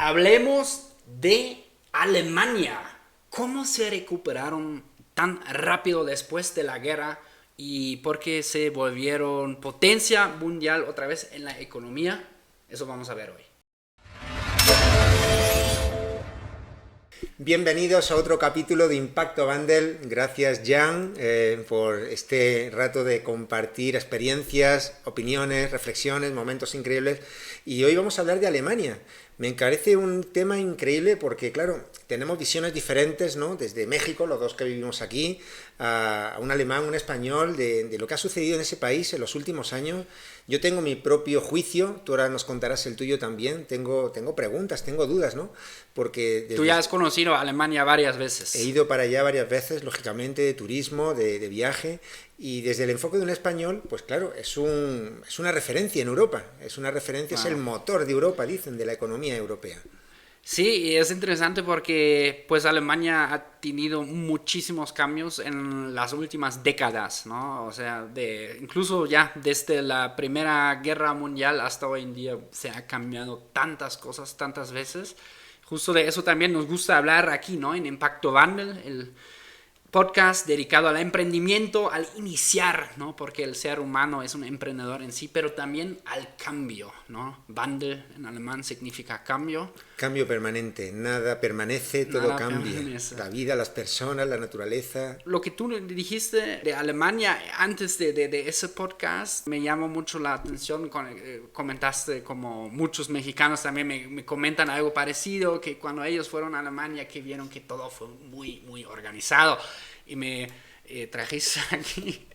Hablemos de Alemania. ¿Cómo se recuperaron tan rápido después de la guerra y por qué se volvieron potencia mundial otra vez en la economía? Eso vamos a ver hoy. Bienvenidos a otro capítulo de Impacto Bundle. Gracias, Jan, por este rato de compartir experiencias, opiniones, reflexiones, momentos increíbles. Y hoy vamos a hablar de Alemania. Me parece un tema increíble porque, claro, tenemos visiones diferentes, ¿no? Desde México, los dos que vivimos aquí, a un alemán, un español, de lo que ha sucedido en ese país en los últimos años. Yo tengo mi propio juicio, tú ahora nos contarás el tuyo también. Tengo preguntas, tengo dudas, ¿no? Porque Tú ya has conocido a Alemania varias veces. he ido para allá varias veces, lógicamente, de turismo, de viaje, y desde el enfoque de un español, pues claro, es una referencia en Europa, es una referencia, es el motor de Europa, dicen, de la economía europea. Sí, y es interesante porque pues Alemania ha tenido muchísimos cambios en las últimas décadas, ¿no? O sea, incluso ya desde la Primera Guerra Mundial hasta hoy en día se ha cambiado tantas cosas, tantas veces. Justo de eso también nos gusta hablar aquí, ¿no? En Impacto Bundle, el podcast dedicado al emprendimiento, al iniciar, ¿no? Porque el ser humano es un emprendedor en sí, pero también al cambio, ¿no? Wandel en alemán significa cambio. Cambio permanente, nada permanece, todo Nada cambia. permanece. La vida, las personas, la naturaleza. Lo que tú dijiste de Alemania antes de ese podcast me llamó mucho la atención. Comentaste como muchos mexicanos también me comentan algo parecido, que cuando ellos fueron a Alemania que vieron que todo fue muy, muy organizado. Y me trajiste aquí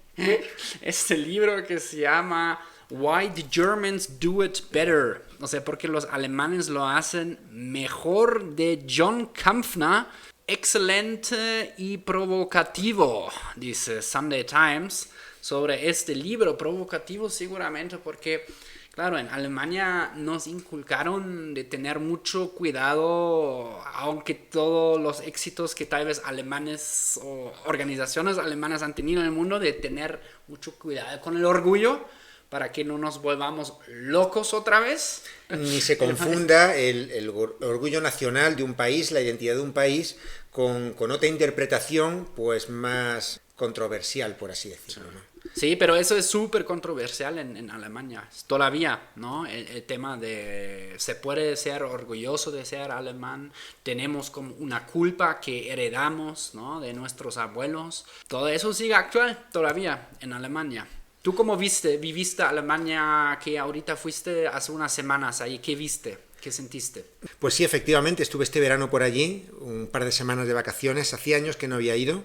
este libro que se llama Why the Germans Do It Better. O sea, porque los alemanes lo hacen mejor, de John Kampfner. Excelente y provocativo, dice Sunday Times, sobre este libro. Provocativo seguramente porque, claro, en Alemania nos inculcaron de tener mucho cuidado, aunque todos los éxitos que tal vez alemanes o organizaciones alemanas han tenido en el mundo, de tener mucho cuidado con el orgullo, para que no nos volvamos locos otra vez. Ni se confunda el orgullo nacional de un país, la identidad de un país, con otra interpretación pues más controversial, por así decirlo, ¿no? Sí, pero eso es súper controversial en Alemania, todavía, ¿no? El tema de se puede ser orgulloso de ser alemán, tenemos como una culpa que heredamos, ¿no? De nuestros abuelos. Todo eso sigue actual todavía en Alemania. ¿Tú cómo viviste Alemania, que ahorita fuiste hace unas semanas ahí? ¿Qué viste? ¿Qué sentiste? Pues sí, efectivamente, estuve este verano por allí, un par de semanas de vacaciones, hacía años que no había ido.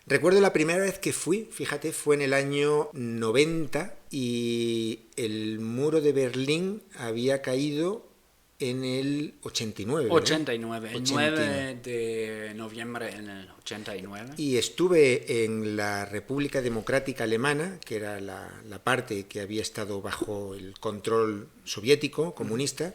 Recuerdo la primera vez que fui, fíjate, fue en el año 90 y el muro de Berlín había caído en el 89, ¿verdad? 89, el 9 de noviembre en el 89. Y estuve en la República Democrática Alemana, que era la parte que había estado bajo el control soviético, comunista,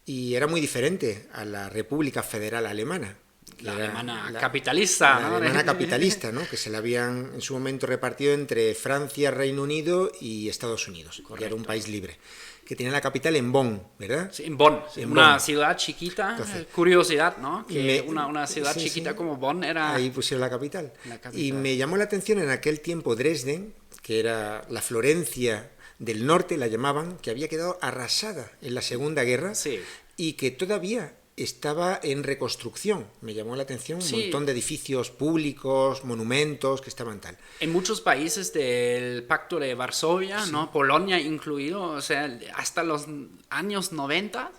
y era muy diferente a la República Federal Alemana. La alemana capitalista, ¿no? La alemana capitalista, ¿no? Que se la habían en su momento repartido entre Francia, Reino Unido y Estados Unidos. Correcto. Que era un país libre. Que tenía la capital en Bonn, ¿verdad? Sí, en Bonn, en una Bonn. Ciudad chiquita. Entonces, curiosidad, ¿no? Que una ciudad sí, chiquita sí. como Bonn era... Ahí pusieron la capital. Y me llamó la atención en aquel tiempo Dresden, que era la Florencia del norte, la llamaban, que había quedado arrasada en la Segunda Guerra, sí, y que todavía estaba en reconstrucción. Me llamó la atención un montón de edificios públicos, monumentos que estaban tal. En muchos países del Pacto de Varsovia, sí, ¿no? Polonia incluido, o sea, hasta los años 90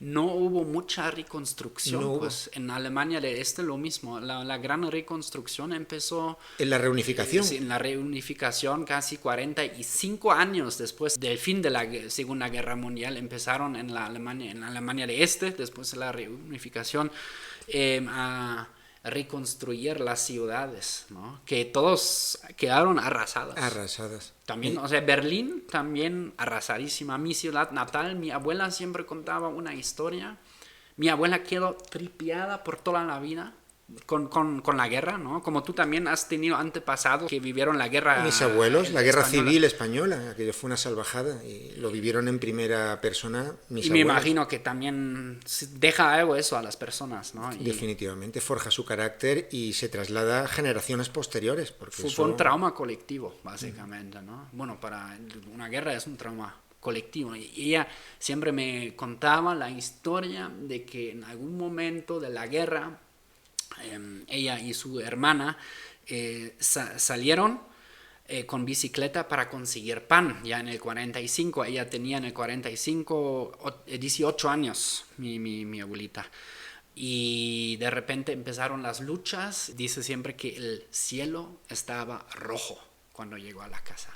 no hubo mucha reconstrucción. No pues hubo. En Alemania del Este lo mismo. La gran reconstrucción empezó... En la reunificación. En la reunificación casi 45 años después del fin de la Segunda Guerra Mundial. Empezaron en la Alemania del Este, después de la reunificación, a reconstruir las ciudades, ¿no? Que todos quedaron arrasadas. Arrasadas. También, o sea, Berlín también arrasadísima. Mi ciudad natal, mi abuela siempre contaba una historia. Mi abuela quedó tripiada por toda la vida con la guerra, ¿no? Como tú también has tenido antepasados que vivieron la guerra. Mis abuelos, la guerra española. civil española, aquello fue una salvajada y lo vivieron en primera persona mis Y me abuelos. imagino que también deja algo eso a las personas, ¿no? Y Definitivamente forja su carácter y se traslada a generaciones posteriores. Porque fue un trauma colectivo, básicamente, ¿no? Bueno, para una guerra es un trauma colectivo. Y ella siempre me contaba la historia de que en algún momento de la guerra, ella y su hermana salieron con bicicleta para conseguir pan, ya en el 45. Ella tenía en el 45 18 años, mi abuelita. Y de repente empezaron las luchas. Dice siempre que el cielo estaba rojo cuando llegó a la casa.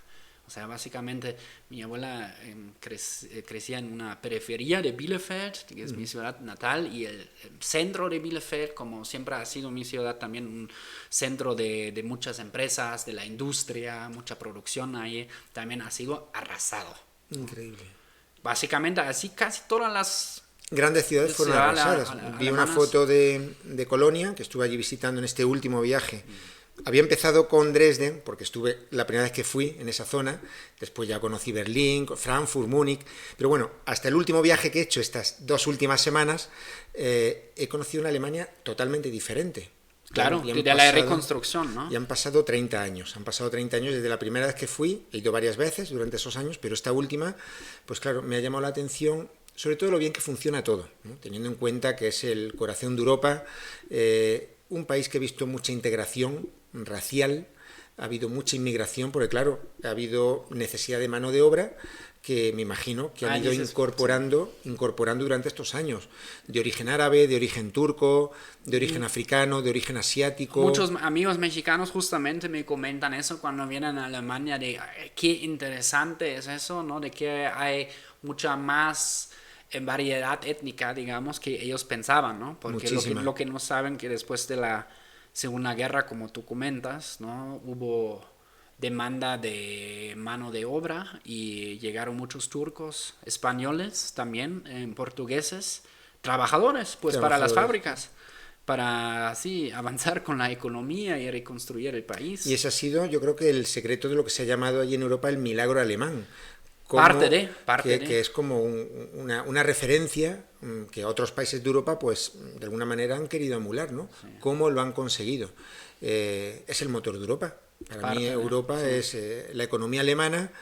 O sea, básicamente mi abuela crecía en una periferia de Bielefeld, que es mi ciudad natal, y el centro de Bielefeld, como siempre ha sido mi ciudad, también un centro de muchas empresas, de la industria, mucha producción ahí, también ha sido arrasado. Increíble. Básicamente así casi todas las Grandes ciudades fueron arrasadas. Vi una foto de Colonia, que estuve allí visitando en este último viaje. Había empezado con Dresden, porque estuve la primera vez que fui en esa zona, después ya conocí Berlín, Frankfurt, Múnich, pero bueno, hasta el último viaje que he hecho estas 2 últimas semanas, he conocido una Alemania totalmente diferente. Claro, de la reconstrucción, ¿no? Y han pasado 30 años, desde la primera vez que fui, he ido varias veces durante esos años, pero esta última, pues claro, me ha llamado la atención sobre todo lo bien que funciona todo, ¿no? Teniendo en cuenta que es el corazón de Europa, un país que ha visto mucha integración racial, ha habido mucha inmigración, porque claro, ha habido necesidad de mano de obra que me imagino que han ido incorporando durante estos años, de origen árabe, de origen turco, de origen africano, de origen asiático. Muchos amigos mexicanos justamente me comentan eso cuando vienen a Alemania, de qué interesante es eso, ¿no? De que hay mucha más variedad étnica, digamos, que ellos pensaban, ¿no? Porque lo que no saben que después de la Segunda Guerra, como tú comentas, ¿no? Hubo demanda de mano de obra y llegaron muchos turcos, españoles también, portugueses, trabajadores, pues para las fábricas, para así avanzar con la economía y reconstruir el país. Y ese ha sido, yo creo que el secreto de lo que se ha llamado allí en Europa el milagro alemán. Que es como una referencia que otros países de Europa, pues de alguna manera han querido emular, ¿no? Sí. ¿Cómo lo han conseguido? Es el motor de Europa. Para mí Europa es la economía alemana,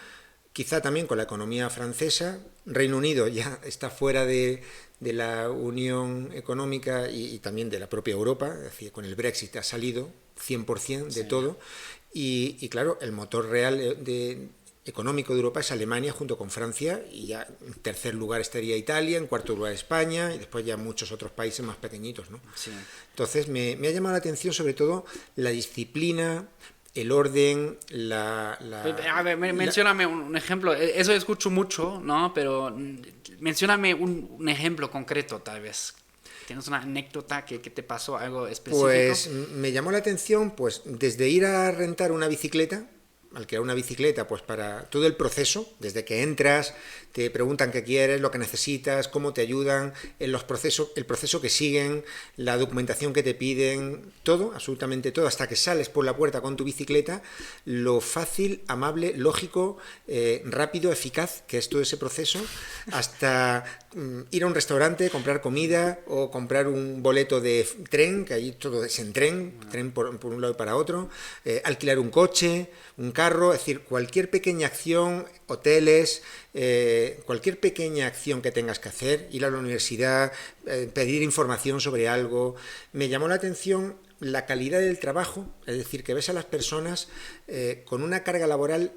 quizá también con la economía francesa. Reino Unido ya está fuera de la Unión Económica y también de la propia Europa, es decir, con el Brexit ha salido 100% de todo. Y claro, el motor real económico de Europa es Alemania junto con Francia, y ya en tercer lugar estaría Italia, en cuarto lugar España, y después ya muchos otros países más pequeñitos, ¿no? Sí. Entonces me ha llamado la atención sobre todo la disciplina, el orden, A ver, mencióname un ejemplo. Eso escucho mucho, ¿no? Pero mencióname un ejemplo concreto, tal vez. ¿Tienes una anécdota que te pasó, algo específico? Pues me llamó la atención, pues desde ir a rentar una bicicleta, alquilar una bicicleta, pues para todo el proceso, desde que entras, te preguntan qué quieres, lo que necesitas, cómo te ayudan, el proceso que siguen, la documentación que te piden, todo, absolutamente todo, hasta que sales por la puerta con tu bicicleta, lo fácil, amable, lógico, rápido, eficaz que es todo ese proceso, hasta ir a un restaurante, comprar comida o comprar un boleto de tren, que allí todo es en tren por un lado y para otro, alquilar un coche, un carro, es decir, cualquier pequeña acción, hoteles, cualquier pequeña acción que tengas que hacer, ir a la universidad, pedir información sobre algo. Me llamó la atención la calidad del trabajo, es decir, que ves a las personas con una carga laboral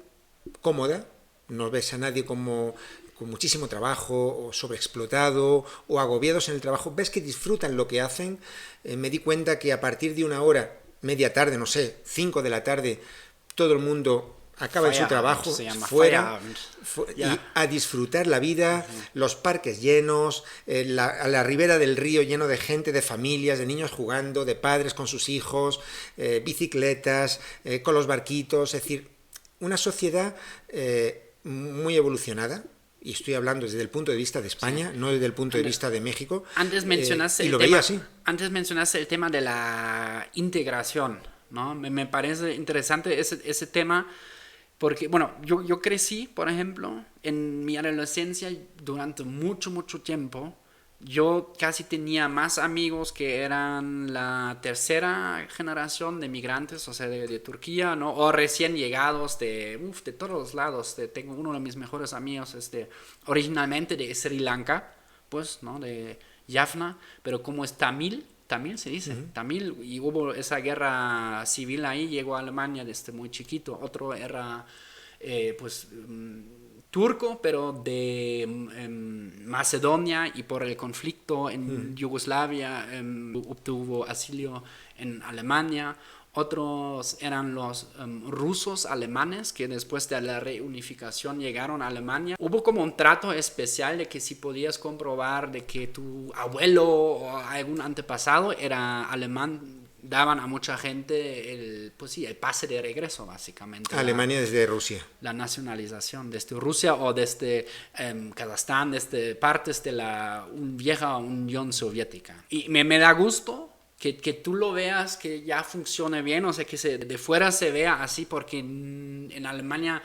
cómoda, no ves a nadie con muchísimo trabajo, o sobreexplotado, o agobiados en el trabajo, ves que disfrutan lo que hacen. Me di cuenta que a partir de una hora, media tarde, no sé, 5 de la tarde, todo el mundo acaba su trabajo fuera y a disfrutar la vida, los parques llenos, a la ribera del río lleno de gente, de familias, de niños jugando, de padres con sus hijos, bicicletas, con los barquitos, es decir, una sociedad muy evolucionada y estoy hablando desde el punto de vista de España, no desde el punto de vista de México. Antes mencionaste, y lo veía así. Antes mencionaste el tema de la integración, ¿no? Me parece interesante ese tema, porque, bueno, yo crecí, por ejemplo, en mi adolescencia durante mucho, mucho tiempo. Yo casi tenía más amigos que eran la tercera generación de migrantes, o sea, de Turquía, ¿no? O recién llegados de todos los lados. Tengo uno de mis mejores amigos, originalmente de Sri Lanka, pues, ¿no? De Jaffna, pero como es tamil se dice, tamil, y hubo esa guerra civil ahí, llegó a Alemania desde muy chiquito. Otro era, turco, pero de Macedonia, y por el conflicto en Yugoslavia obtuvo asilo en Alemania. Otros eran los rusos alemanes que después de la reunificación llegaron a Alemania. Hubo como un trato especial de que si podías comprobar de que tu abuelo o algún antepasado era alemán, daban a mucha gente el pase de regreso, básicamente. Alemania desde Rusia. La nacionalización desde Rusia o desde Kazajstán, desde partes de la vieja Unión Soviética. Y me da gusto que tú lo veas, que ya funcione bien, o sea, que de fuera se vea así, porque en Alemania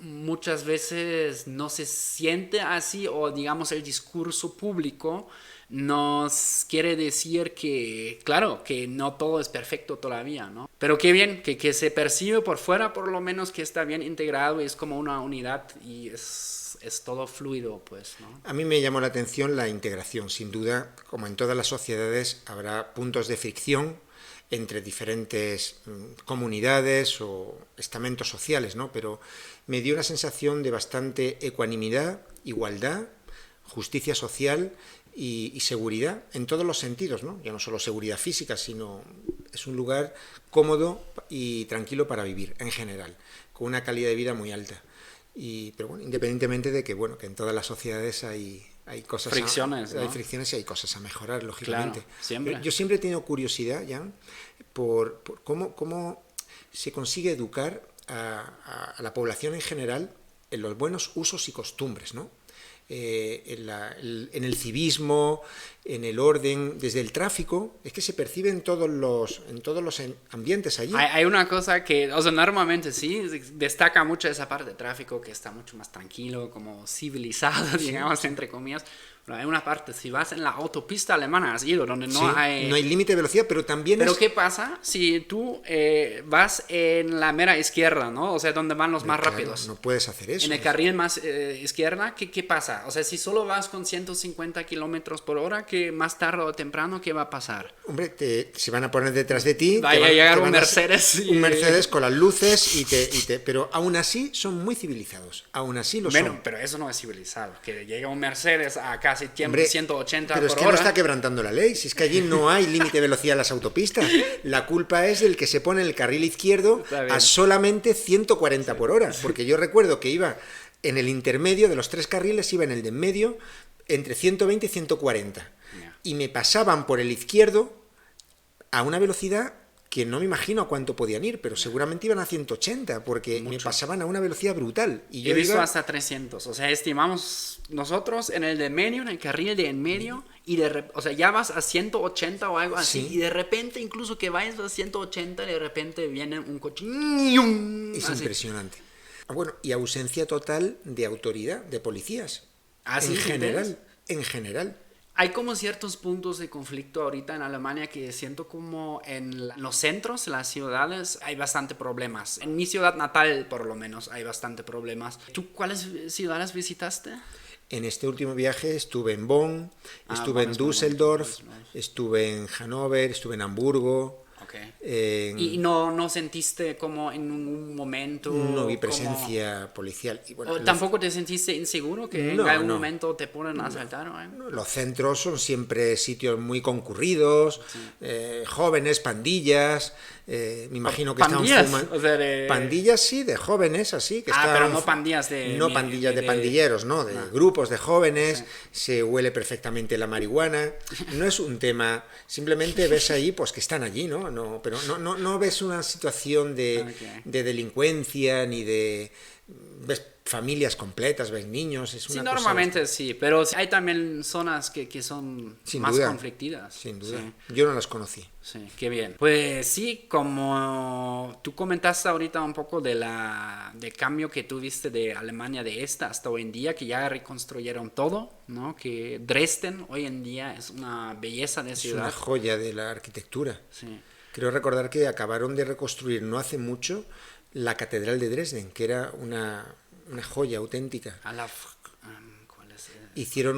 muchas veces no se siente así, o digamos el discurso público nos quiere decir que, claro, que no todo es perfecto todavía, ¿no? Pero qué bien, que se percibe por fuera, por lo menos, que está bien integrado y es como una unidad y es todo fluido, pues, ¿no? A mí me llamó la atención la integración. Sin duda, como en todas las sociedades, habrá puntos de fricción entre diferentes comunidades o estamentos sociales, ¿no? Pero me dio una sensación de bastante ecuanimidad, igualdad, justicia social y seguridad en todos los sentidos, ¿no? Ya no solo seguridad física, sino es un lugar cómodo y tranquilo para vivir en general, con una calidad de vida muy alta. Pero bueno, independientemente de que, bueno, que en todas las sociedades hay cosas fricciones, hay ¿no? fricciones y hay cosas a mejorar, lógicamente. Claro, siempre. Yo siempre he tenido curiosidad, Jan, por cómo se consigue educar a la población en general en los buenos usos y costumbres, ¿no? En el civismo, en el orden, desde el tráfico, es que se percibe en todos los ambientes allí. Hay una cosa que, o sea, normalmente sí, destaca mucho esa parte de tráfico que está mucho más tranquilo, como civilizado, digamos, entre comillas. Pero hay una parte, si vas en la autopista alemana, has ido, donde no hay límite de velocidad, pero también Pero ¿qué pasa si tú vas en la mera izquierda, ¿no? O sea, donde van los más rápidos. No puedes hacer eso. En el carril más izquierda, ¿qué pasa? O sea, si solo vas con 150 kilómetros por hora, que más tarde o temprano, ¿qué va a pasar? Hombre, se van a poner detrás de ti. Va a llegar un Mercedes. Un Mercedes con las luces pero aún así son muy civilizados. Aún así lo son. Bueno, pero eso no es civilizado. Que llegue un Mercedes a casi 180 por hora. Pero es que no está quebrantando la ley. Si es que allí no hay límite de velocidad en las autopistas. La culpa es del que se pone en el carril izquierdo a solamente 140 por hora. Porque yo recuerdo que iba en el intermedio de los tres carriles, iba en el de en medio entre 120 y 140. Y me pasaban por el izquierdo a una velocidad que no me imagino a cuánto podían ir, pero seguramente iban a 180, porque me pasaban a una velocidad brutal. Y yo he visto hasta 300, o sea, estimamos nosotros en el de medio, en el carril de en medio, y o sea, ya vas a 180 o algo así, y de repente, incluso que vayas a 180, de repente viene un coche. Es así. Impresionante. Bueno, y ausencia total de autoridad, de policías. ¿Así? En general. Hay como ciertos puntos de conflicto ahorita en Alemania que siento como en los centros, en las ciudades, hay bastante problemas. En mi ciudad natal, por lo menos, hay bastante problemas. ¿Tú cuáles ciudades visitaste? En este último viaje estuve en Bonn, estuve en Düsseldorf, estuve en Hannover, estuve en Hamburgo. Okay. ¿Y no sentiste como en un momento? No vi presencia policial. Y bueno, ¿Tampoco te sentiste inseguro que en algún momento te ponen a asaltar o algo? Los centros son siempre sitios muy concurridos, jóvenes, pandillas. Me imagino que están fumando. O sea, pandillas, sí, de jóvenes, así. Que están, pero no pandillas de... No pandillas de pandilleros, no, de grupos de jóvenes. Sí. Se huele perfectamente la marihuana. No es un tema, simplemente ves ahí, pues que están allí, ¿no? Pero no ves una situación de delincuencia ni de ves familias completas, ves niños, es una Sí, cosa normalmente sí, pero hay también zonas que son sin más duda, conflictivas. sin duda. Sí. Yo no las conocí. Sí, qué bien. Pues sí, como tú comentaste ahorita un poco del cambio que tuviste de Alemania de hasta hoy en día, que ya reconstruyeron todo, ¿no? Que Dresden hoy en día es una belleza de Es ciudad. una joya de la arquitectura. Sí. Creo recordar que acabaron de reconstruir no hace mucho la Catedral de Dresden, que era una joya auténtica. ¿Cuál es? Hicieron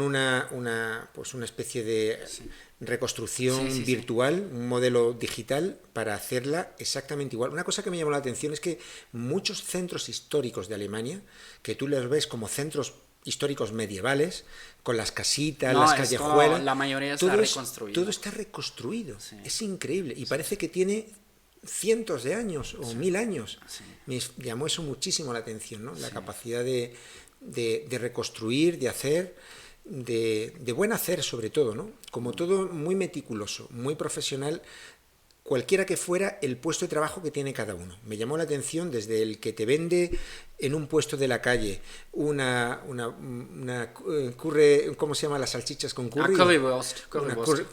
pues una especie de Sí. reconstrucción Sí. virtual, un modelo digital para hacerla exactamente igual. Una cosa que me llamó la atención es que muchos centros históricos de Alemania, que tú los ves como centros históricos medievales, con las casitas, No, las es todo, callejuelas, la mayoría está reconstruido. todo está reconstruido. Sí. Es increíble y parece que tiene cientos de años o 1000 años. Sí. Me llamó eso muchísimo la atención, ¿no? La capacidad de reconstruir, de hacer, de buen hacer sobre todo, ¿no? Como todo muy meticuloso, muy profesional, cualquiera que fuera el puesto de trabajo que tiene cada uno. Me llamó la atención desde el que te vende en un puesto de la calle una curry, ¿cómo se llama las salchichas con curry? Currywurst.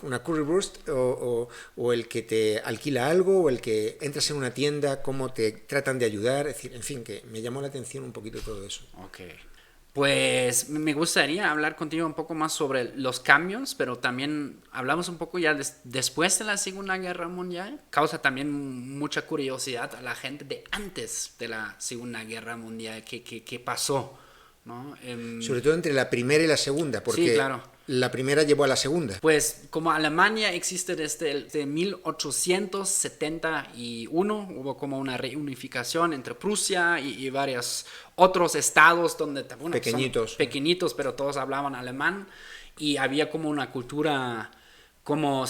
Una currywurst o el que te alquila algo o el que entras en una tienda, cómo te tratan de ayudar, es decir, en fin, que me llamó la atención un poquito todo eso. Ok. Pues me gustaría hablar contigo un poco más sobre los cambios, pero también hablamos un poco ya después de la Segunda Guerra Mundial. Causa también mucha curiosidad a la gente de antes de la Segunda Guerra Mundial, qué pasó, ¿no? Sobre todo entre la primera y la segunda, porque sí, claro. La primera llevó a la segunda. Pues como Alemania existe desde 1871, hubo como una reunificación entre Prusia y varios otros estados donde, bueno, pequeñitos, pero todos hablaban alemán y había como una cultura como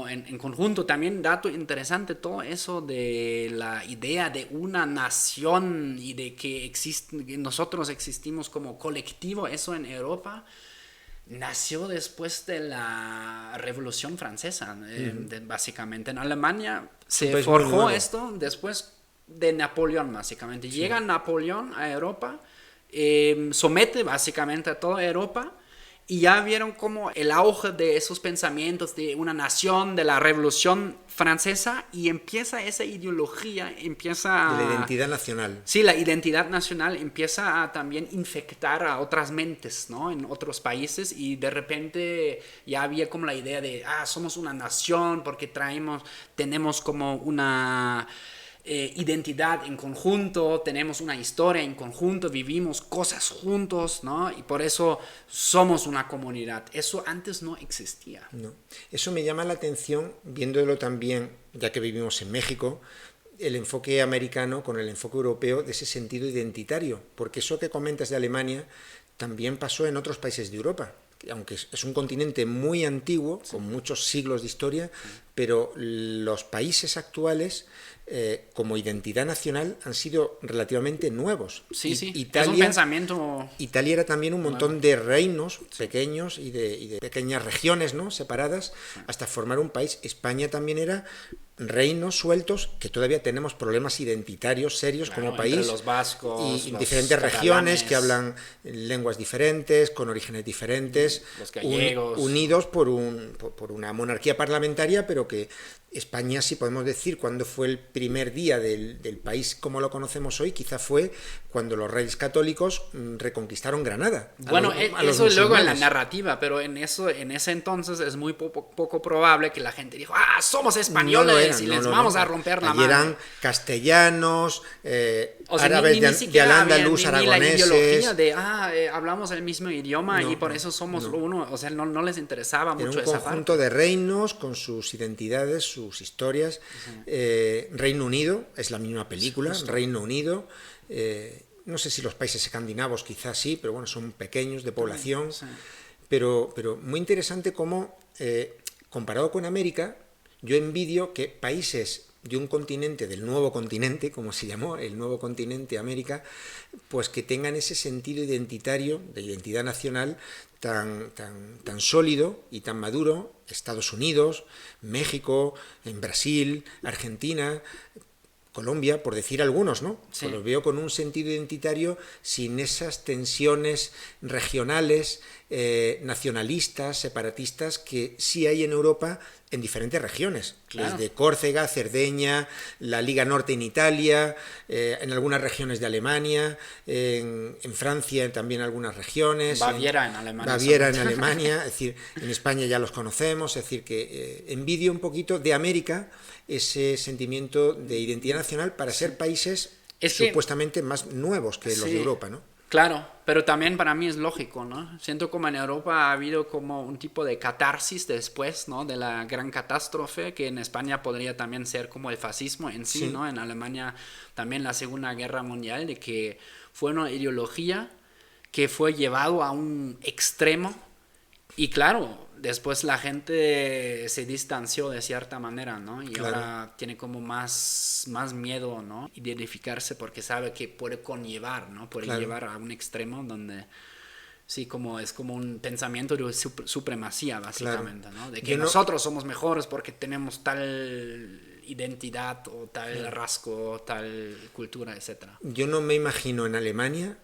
en conjunto. También dato interesante todo eso de la idea de una nación y de que nosotros existimos como colectivo, eso en Europa nació después de la Revolución Francesa, básicamente. En Alemania se forjó esto después de Napoleón, básicamente. Sí. Llega Napoleón a Europa, somete básicamente a toda Europa, y ya vieron como el auge de esos pensamientos de una nación, de la Revolución Francesa, y empieza esa ideología, de la identidad nacional. Sí, la identidad nacional empieza a también infectar a otras mentes, ¿no? En otros países, y de repente ya había como la idea de, somos una nación porque tenemos como una identidad en conjunto, tenemos una historia en conjunto, vivimos cosas juntos, ¿no? Y por eso somos una comunidad. Eso antes no existía. No. Eso me llama la atención, viéndolo también, ya que vivimos en México, el enfoque americano con el enfoque europeo de ese sentido identitario, porque eso que comentas de Alemania también pasó en otros países de Europa, aunque es un continente muy antiguo, sí, con muchos siglos de historia, sí, pero los países actuales como identidad nacional han sido relativamente nuevos. Sí, sí, Italia, es un pensamiento... Italia era también un montón de reinos pequeños y de pequeñas regiones, ¿no?, separadas, hasta formar un país. España también era reinos sueltos, que todavía tenemos problemas identitarios serios, claro, como país, los vascos, y los diferentes catalanes, regiones que hablan lenguas diferentes, con orígenes diferentes, los gallegos, unidos por una monarquía parlamentaria, pero que España, si podemos decir, cuando fue el primer día del país como lo conocemos hoy, quizá fue cuando los reyes católicos reconquistaron Granada. Bueno, eso luego en la narrativa, pero en ese entonces es muy poco probable que la gente dijo, somos españoles y les vamos a romper la mano. Eran castellanos, árabes de Al-Ándalus, aragoneses. La ideología de, hablamos el mismo idioma y por eso somos uno, o sea, no les interesaba mucho esa parte. Era un conjunto de reinos con sus identidades, sus historias. Sí. Reino Unido, es la misma película, sí, Reino Unido. No sé si los países escandinavos quizás sí, pero bueno, son pequeños de población. Sí. Pero muy interesante cómo, comparado con América, yo envidio que países de un continente, del nuevo continente, como se llamó, el nuevo continente América, pues que tengan ese sentido identitario, de identidad nacional, tan sólido y tan maduro. Estados Unidos, México, en Brasil, Argentina, Colombia, por decir algunos, ¿no? Sí. Pues los veo con un sentido identitario sin esas tensiones regionales, nacionalistas, separatistas que sí hay en Europa en diferentes regiones, Claro. desde Córcega, Cerdeña, la Liga Norte en Italia, en algunas regiones de Alemania, en Francia también algunas regiones, Baviera en Alemania. Baviera en Alemania, es decir, en España ya los conocemos, es decir, que envidio un poquito de América ese sentimiento de identidad nacional para ser países supuestamente más nuevos que los de Europa, ¿no? Claro, pero también para mí es lógico, ¿no? Siento como en Europa ha habido como un tipo de catarsis después, ¿no? De la gran catástrofe, que en España podría también ser como el fascismo en sí, ¿no? En Alemania también la Segunda Guerra Mundial, de que fue una ideología que fue llevado a un extremo y claro, después la gente se distanció de cierta manera, ¿no? Y ahora tiene como más miedo, ¿no? Identificarse porque sabe que puede conllevar, ¿no? Puede llevar a un extremo donde sí, como es como un pensamiento de supremacía, básicamente, ¿no? De que nosotros somos mejores porque tenemos tal identidad o tal rasgo, tal cultura, etc. Yo no me imagino en Alemania,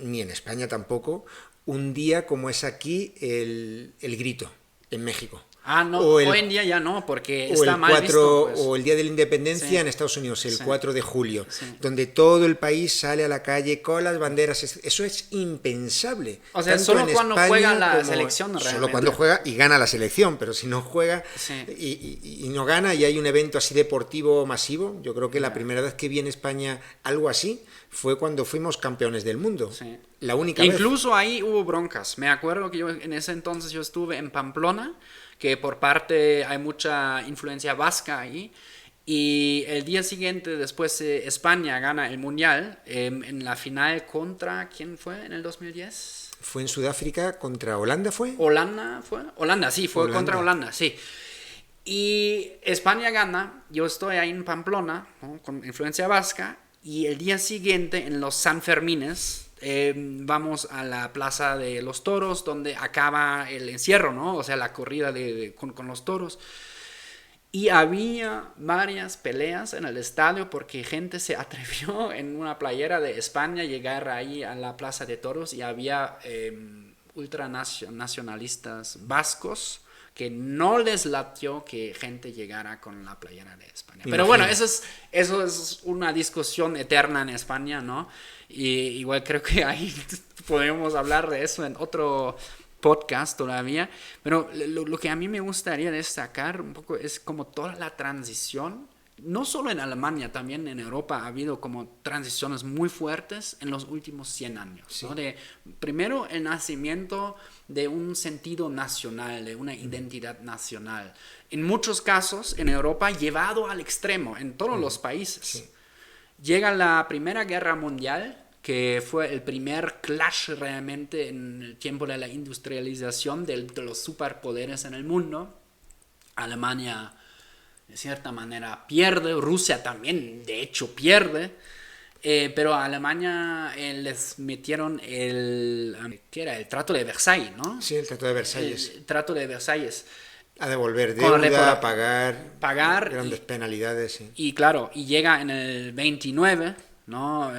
ni en España tampoco, un día como es aquí el grito en México. Ah, no, hoy en día ya no, porque está mal visto. Pues. O el Día de la Independencia en Estados Unidos, el 4 de julio, donde todo el país sale a la calle con las banderas. Eso es impensable. O sea, solo cuando juega la selección realmente. Solo cuando juega y gana la selección, pero si no juega y no gana y hay un evento así deportivo masivo, yo creo que la primera vez que vi en España algo así fue cuando fuimos campeones del mundo. Sí. La única vez. Incluso ahí hubo broncas. Me acuerdo que en ese entonces yo estuve en Pamplona, que por parte hay mucha influencia vasca ahí, y el día siguiente después España gana el Mundial en la final contra, ¿quién fue en el 2010? ¿Fue en Sudáfrica contra Holanda fue? ¿Holanda fue? Holanda, sí, fue contra Holanda, sí. Y España gana, yo estoy ahí en Pamplona, ¿no? Con influencia vasca, y el día siguiente en los Sanfermines vamos a la Plaza de los Toros, donde acaba el encierro, ¿no? O sea, la corrida con los toros. Y había varias peleas en el estadio porque gente se atrevió en una playera de España a llegar ahí a la Plaza de Toros y había ultranacionalistas vascos que no les latió que gente llegara con la playera de España. Pero bueno, eso es una discusión eterna en España, ¿no? Y igual creo que ahí podemos hablar de eso en otro podcast todavía. Pero lo que a mí me gustaría destacar un poco es como toda la transición. No solo en Alemania, también en Europa ha habido como transiciones muy fuertes en los últimos 100 años. Sí. ¿No? Primero el nacimiento de un sentido nacional, de una identidad nacional. En muchos casos en Europa llevado al extremo, en todos los países. Sí. Llega la Primera Guerra Mundial, que fue el primer clash realmente en el tiempo de la industrialización de los superpoderes en el mundo. Alemania de cierta manera pierde, Rusia también de hecho pierde, pero a Alemania les metieron ¿qué era? El Trato de Versalles, ¿no? Sí, el Trato de Versalles. El Trato de Versalles. A devolver deuda, a pagar grandes penalidades. Sí. Y claro, y llega en el 29, ¿no?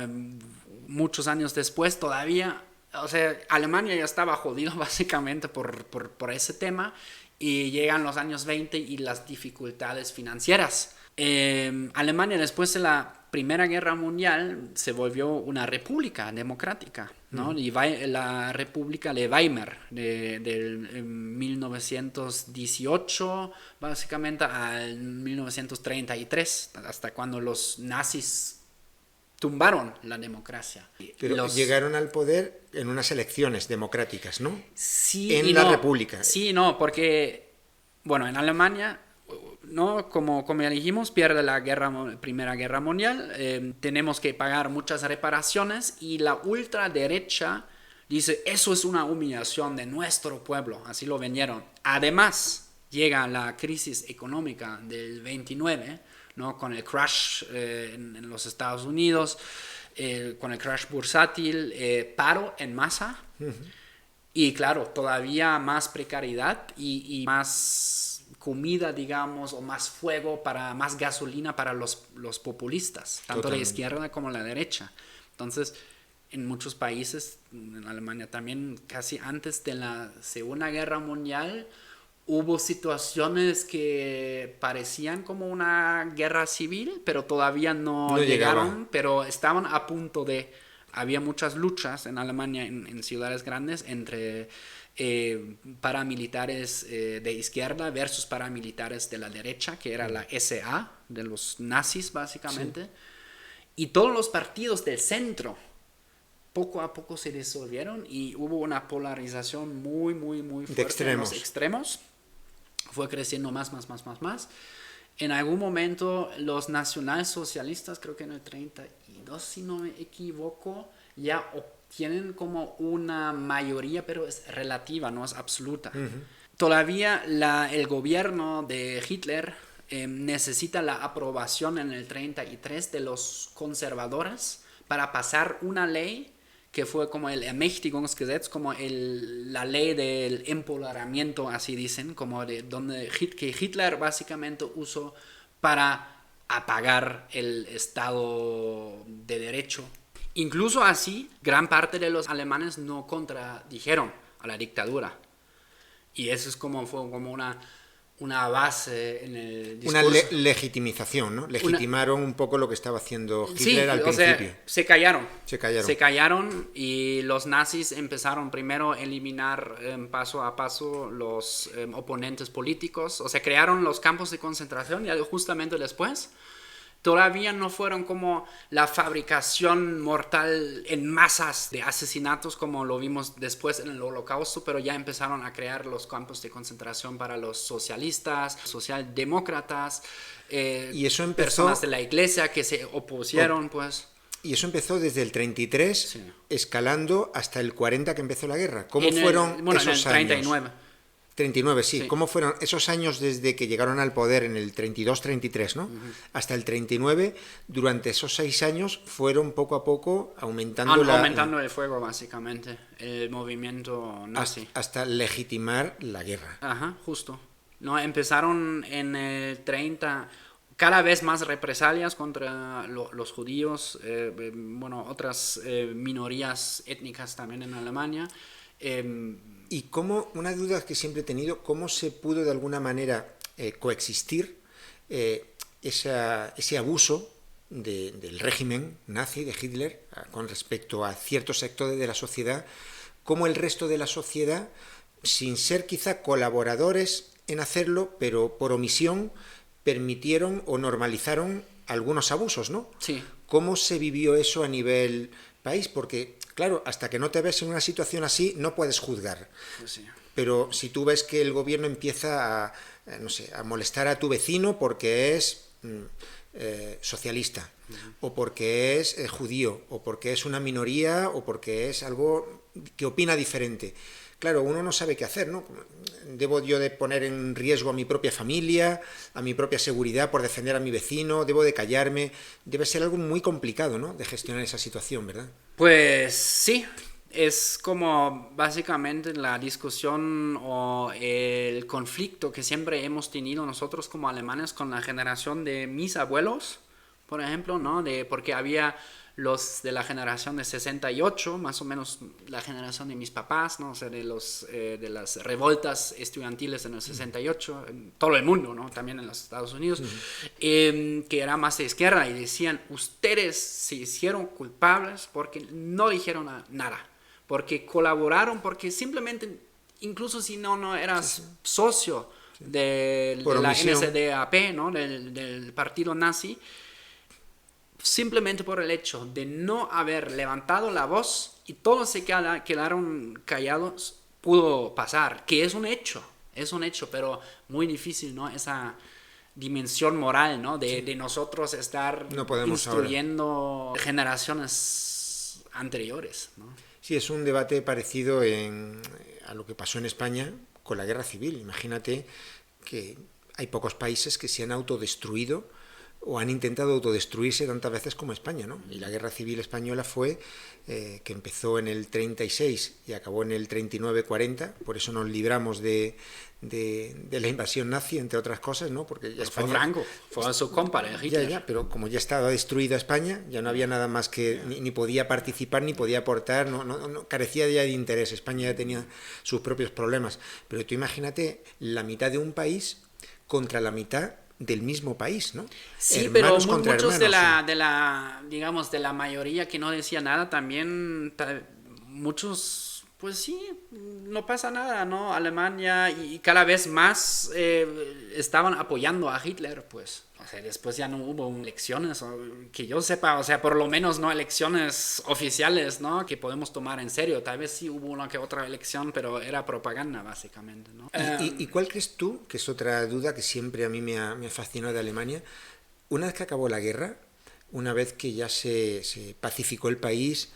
Muchos años después todavía, o sea, Alemania ya estaba jodido básicamente por ese tema. Y llegan los años 20 y las dificultades financieras. Alemania después de la Primera Guerra Mundial se volvió una república democrática, ¿no? Y la República de Weimar del 1918 básicamente al 1933, hasta cuando los nazis tumbaron la democracia. Pero llegaron al poder en unas elecciones democráticas, ¿no? Sí, en la República. Sí, no, porque, bueno, en Alemania, ¿no? Como ya dijimos, pierde la Primera Guerra Mundial, tenemos que pagar muchas reparaciones y la ultraderecha dice, eso es una humillación de nuestro pueblo, así lo vendieron. Además, llega la crisis económica del 29, ¿no? Con el crash en los Estados Unidos, con el crash bursátil, paro en masa, y claro, todavía más precariedad y más comida, digamos, o más fuego, más gasolina para los populistas, tanto Totalmente. la izquierda como la derecha. Entonces, en muchos países, en Alemania también, casi antes de la Segunda Guerra Mundial, hubo situaciones que parecían como una guerra civil, pero todavía no llegaron, pero estaban a punto de... Había muchas luchas en Alemania, en ciudades grandes, entre paramilitares de izquierda versus paramilitares de la derecha, que era la SA, de los nazis básicamente. Sí. Y todos los partidos del centro poco a poco se disolvieron y hubo una polarización muy fuerte en los extremos. Fue creciendo más. En algún momento los nacionalsocialistas, creo que en el 32, si no me equivoco, ya obtienen como una mayoría, pero es relativa, no es absoluta. Todavía el gobierno de Hitler necesita la aprobación en el 33 de los conservadores para pasar una ley que fue como el Ermächtigungsgesetz, como la ley del empoderamiento, así dicen, como que Hitler básicamente usó para apagar el Estado de Derecho. Incluso así, gran parte de los alemanes no contradijeron a la dictadura. Y eso fue como una base en el discurso. Una legitimización, ¿no? Legitimaron un poco lo que estaba haciendo Hitler al principio. Se callaron y los nazis empezaron primero a eliminar paso a paso los oponentes políticos. O sea, crearon los campos de concentración y justamente después todavía no fueron como la fabricación mortal en masas de asesinatos como lo vimos después en el Holocausto, pero ya empezaron a crear los campos de concentración para los socialistas, socialdemócratas, y eso empezó, personas de la iglesia que se opusieron, pues. Y eso empezó desde el 33, sí, escalando hasta el 40 que empezó la guerra. ¿Cómo esos en el 39. Años? 39, sí. ¿Cómo fueron esos años desde que llegaron al poder en el 32-33, ¿no? Hasta el 39? Durante esos 6 años fueron poco a poco aumentando aumentando el fuego, básicamente, el movimiento nazi. Hasta legitimar la guerra. Ajá, justo. No, empezaron en el 30... cada vez más represalias contra los judíos, otras minorías étnicas también en Alemania. Y una duda que siempre he tenido, ¿cómo se pudo de alguna manera coexistir ese abuso del régimen nazi de Hitler con respecto a ciertos sectores de la sociedad, cómo el resto de la sociedad, sin ser quizá colaboradores en hacerlo, pero por omisión, permitieron o normalizaron algunos abusos, ¿no? Sí. ¿Cómo se vivió eso a nivel país? Porque, claro, hasta que no te ves en una situación así, no puedes juzgar. Pues sí. Pero si tú ves que el gobierno empieza a molestar a tu vecino porque es socialista, o porque es judío, o porque es una minoría, o porque es algo que opina diferente. Claro, uno no sabe qué hacer, ¿no? ¿Debo yo de poner en riesgo a mi propia familia, a mi propia seguridad por defender a mi vecino? ¿Debo de callarme? Debe ser algo muy complicado, ¿no?, de gestionar esa situación, ¿verdad? Pues sí, es como básicamente la discusión o el conflicto que siempre hemos tenido nosotros como alemanes con la generación de mis abuelos, por ejemplo, ¿no? Porque había los de la generación de 68, más o menos la generación de mis papás, ¿no? O sea, de las revoltas estudiantiles en el 68, en todo el mundo, ¿no? También en los Estados Unidos, que era más de izquierda, y decían, ustedes se hicieron culpables porque no dijeron nada, porque colaboraron, porque simplemente, incluso si no eras socio de la NSDAP, ¿no? del partido nazi, simplemente por el hecho de no haber levantado la voz y todos se quedaron callados, pudo pasar, que es un hecho, pero muy difícil, ¿no? Esa dimensión moral, ¿no? De nosotros estar instruyendo generaciones anteriores, ¿no? Sí, es un debate parecido a lo que pasó en España con la guerra civil. Imagínate que hay pocos países que se han autodestruido o han intentado autodestruirse tantas veces como España, ¿no? Y la Guerra Civil Española fue, que empezó en el 36 y acabó en el 39-40, por eso nos libramos de la invasión nazi, entre otras cosas, ¿no? Porque ya España... Fue Franco, fue su compa, Hitler. Ya, pero como ya estaba destruida España, ya no había nada más que... Ni podía participar, ni podía aportar, no, carecía ya de interés. España ya tenía sus propios problemas. Pero tú imagínate la mitad de un país contra la mitad del mismo país, ¿no? Sí, hermanos pero contra muchos hermanos, de la, digamos, de la mayoría que no decía nada, también muchos, pues sí, no pasa nada, ¿no? Alemania y cada vez más estaban apoyando a Hitler, pues. O sea, después ya no hubo elecciones, que yo sepa, o sea, por lo menos no elecciones oficiales, ¿no? Que podemos tomar en serio. Tal vez sí hubo una que otra elección, pero era propaganda, básicamente, ¿no? ¿Y cuál crees tú, que es otra duda que siempre a mí me ha fascinado de Alemania, una vez que acabó la guerra, una vez que ya se pacificó el país,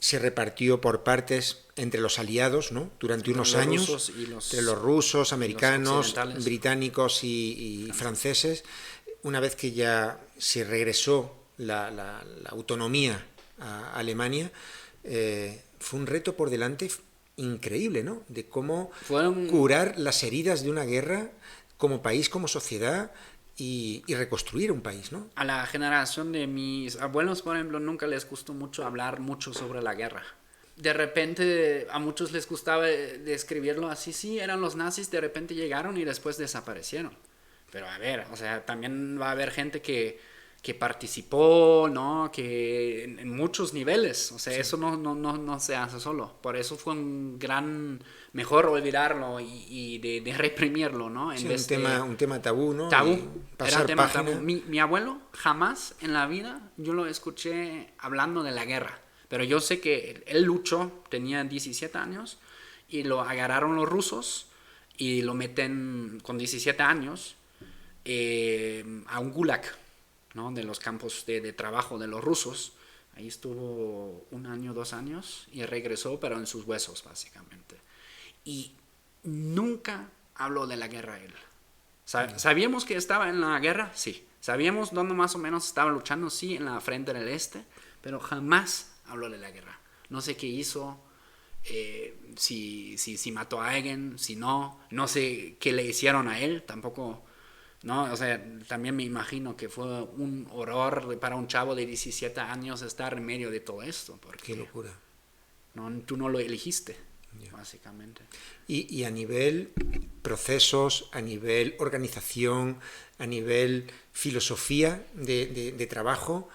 se repartió por partes entre los aliados, ¿no? Durante unos años, entre los rusos, americanos, británicos y franceses, una vez que ya se regresó la autonomía a Alemania, fue un reto por delante increíble, ¿no? De cómo curar las heridas de una guerra como país, como sociedad, y reconstruir un país, ¿no? A la generación de mis abuelos, por ejemplo, nunca les gustó mucho hablar mucho sobre la guerra. De repente a muchos les gustaba describirlo así, sí, eran los nazis, de repente llegaron y después desaparecieron. Pero a ver, o sea, también va a haber gente que participó, ¿no? Que en muchos niveles, o sea, sí. Eso no se hace solo. Por eso fue un gran, mejor olvidarlo y de reprimirlo, ¿no? En sí, vez un tema tabú, ¿no? Tabú, pasar era tema página. tabú. Mi abuelo jamás en la vida yo lo escuché hablando de la guerra, pero yo sé que él luchó, tenía 17 años y lo agarraron los rusos y lo meten con 17 años a un gulag, ¿no? De los campos de trabajo de los rusos. Ahí estuvo 1 año, 2 años y regresó, pero en sus huesos básicamente. Y nunca habló de la guerra él. ¿Sabíamos que estaba en la guerra? Sí. ¿Sabíamos dónde más o menos estaba luchando? Sí, en la frente del este, pero jamás habló de la guerra. No sé qué hizo, si mató a alguien, si no sé qué le hicieron a él, tampoco... ¿No? O sea, también me imagino que fue un horror para un chavo de 17 años estar en medio de todo esto. Porque, qué locura. ¿no? Tú no lo elegiste, básicamente. Y a nivel procesos, a nivel organización, a nivel filosofía de trabajo,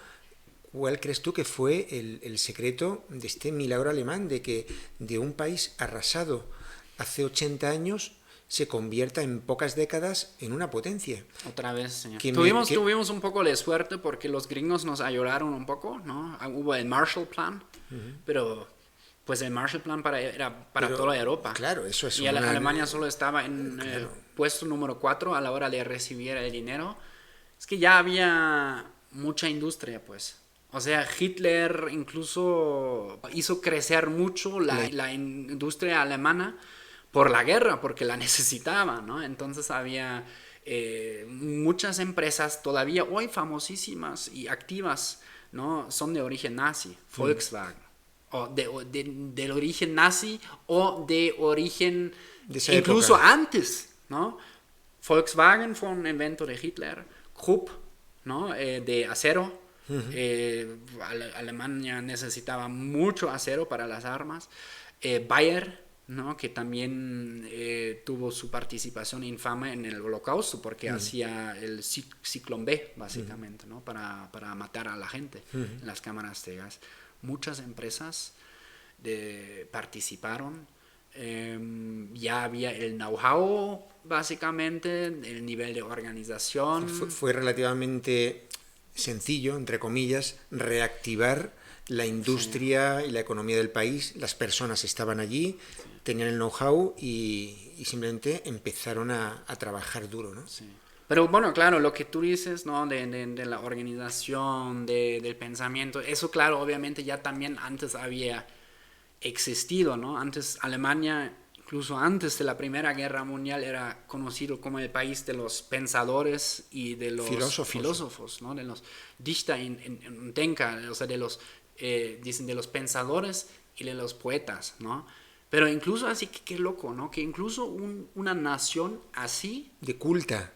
¿cuál crees tú que fue el secreto de este milagro alemán de que de un país arrasado hace 80 años se convierta en pocas décadas en una potencia? Otra vez, señor. Tuvimos un poco de suerte porque los gringos nos ayudaron un poco, ¿no? Hubo el Marshall Plan, pero pues el Marshall Plan era para toda Europa. Claro, eso es. Y Alemania solo estaba en puesto número 4 a la hora de recibir el dinero. Es que ya había mucha industria, pues. O sea, Hitler incluso hizo crecer mucho la industria alemana por la guerra, porque la necesitaba, ¿no? Entonces había muchas empresas todavía hoy famosísimas y activas, ¿no? Son de origen nazi, Volkswagen, o del origen nazi o de origen de incluso época. Antes, ¿no? Volkswagen fue un invento de Hitler, Krupp, ¿no? De acero. Alemania necesitaba mucho acero para las armas. Bayer, ¿no? Que también tuvo su participación infame en el Holocausto porque hacía el ciclón B, básicamente, ¿no? Para matar a la gente en las cámaras de gas. Muchas empresas participaron. Ya había el know-how, básicamente, el nivel de organización. Fue relativamente sencillo, entre comillas, reactivar la industria y la economía del país. Las personas estaban allí, tenían el know-how y simplemente empezaron a trabajar duro, ¿no? Sí. Pero bueno, claro, lo que tú dices, ¿no? De la organización, del pensamiento, eso claro, obviamente ya también antes había existido, ¿no? Antes Alemania, incluso antes de la Primera Guerra Mundial, era conocido como el país de los pensadores y de los filósofos, ¿no? De los Dichter en Denker, o sea, dicen de los pensadores y de los poetas, ¿no? Pero incluso así, qué loco, ¿no? Que incluso una nación así... De culta,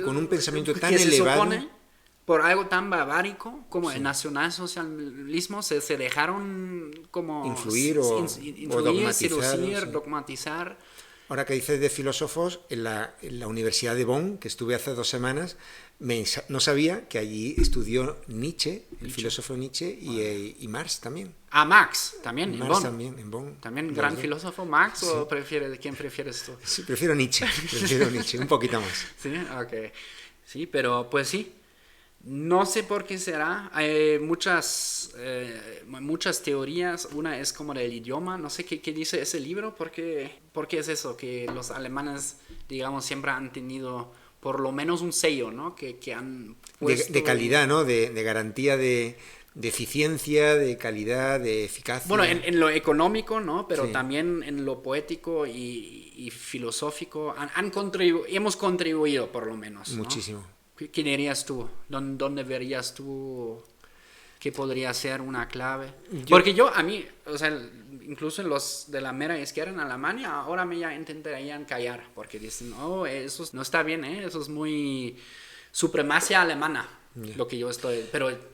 con un pensamiento tan elevado... Se supone, por algo tan barbárico como el nacionalsocialismo, se dejaron como... Influir o dogmatizar. Seducir, dogmatizar. Ahora que dices de filósofos, en la Universidad de Bonn, que estuve hace 2 semanas, no sabía que allí estudió Nietzsche, el filósofo Nietzsche, y Marx también. Ah, Marx, también, Marx también, en Bonn. ¿También gran filósofo Marx o quién prefieres tú? Sí, prefiero Nietzsche, un poquito más. Sí, ok. Sí, pero pues sí. No sé por qué será. Hay muchas teorías. Una es como del idioma. No sé qué dice ese libro. ¿Por qué es eso? Que los alemanes, digamos, siempre han tenido por lo menos un sello, ¿no? Que han puesto... de calidad, ¿no? De garantía de eficiencia, de calidad, de eficacia. Bueno, en lo económico, ¿no? Pero también en lo poético y filosófico hemos contribuido, por lo menos, ¿no? Muchísimo. ¿Qué dirías tú? ¿Dónde verías tú que podría ser una clave? Porque a mí, o sea, incluso los de la mera izquierda en Alemania, ahora me ya intentarían callar, porque dicen, eso no está bien, eso es muy supremacia alemana, lo que yo estoy... Pero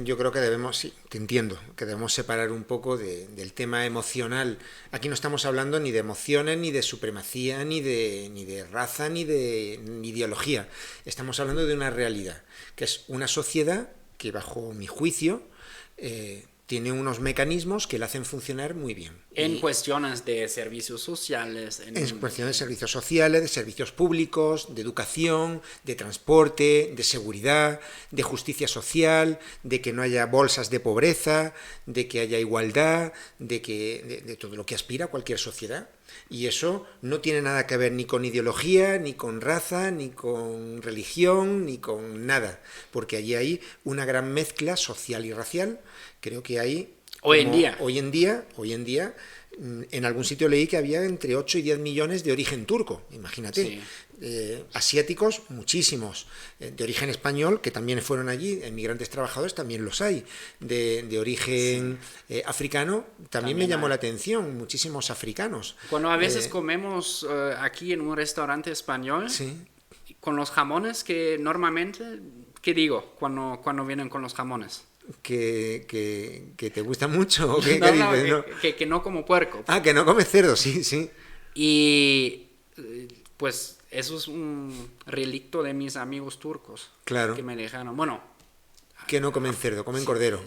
yo creo que debemos, sí, te entiendo, que debemos separar un poco del tema emocional. Aquí no estamos hablando ni de emociones, ni de supremacía, ni de raza, ni de ideología. Estamos hablando de una realidad, que es una sociedad que, bajo mi juicio, tiene unos mecanismos que la hacen funcionar muy bien. En cuestiones de servicios sociales. En cuestiones de servicios sociales, de servicios públicos, de educación, de transporte, de seguridad, de justicia social, de que no haya bolsas de pobreza, de que haya igualdad, de todo lo que aspira cualquier sociedad. Y eso no tiene nada que ver ni con ideología, ni con raza, ni con religión, ni con nada. Porque allí hay una gran mezcla social y racial. Creo que hay... Hoy en día, en algún sitio leí que había entre 8 y 10 millones de origen turco, imagínate. Sí. Asiáticos, muchísimos. De origen español, que también fueron allí, emigrantes trabajadores, también los hay. De origen africano, también me llamó la atención, muchísimos africanos. Cuando a veces comemos aquí en un restaurante español, con los jamones que normalmente, ¿qué digo cuando vienen con los jamones? Que te gusta mucho o qué, que no como puerco. Ah, que no comes cerdo, sí. Y pues eso es un relicto de mis amigos turcos. Claro. Que me dejaron. Bueno. Que no comen cerdo, comen cordero.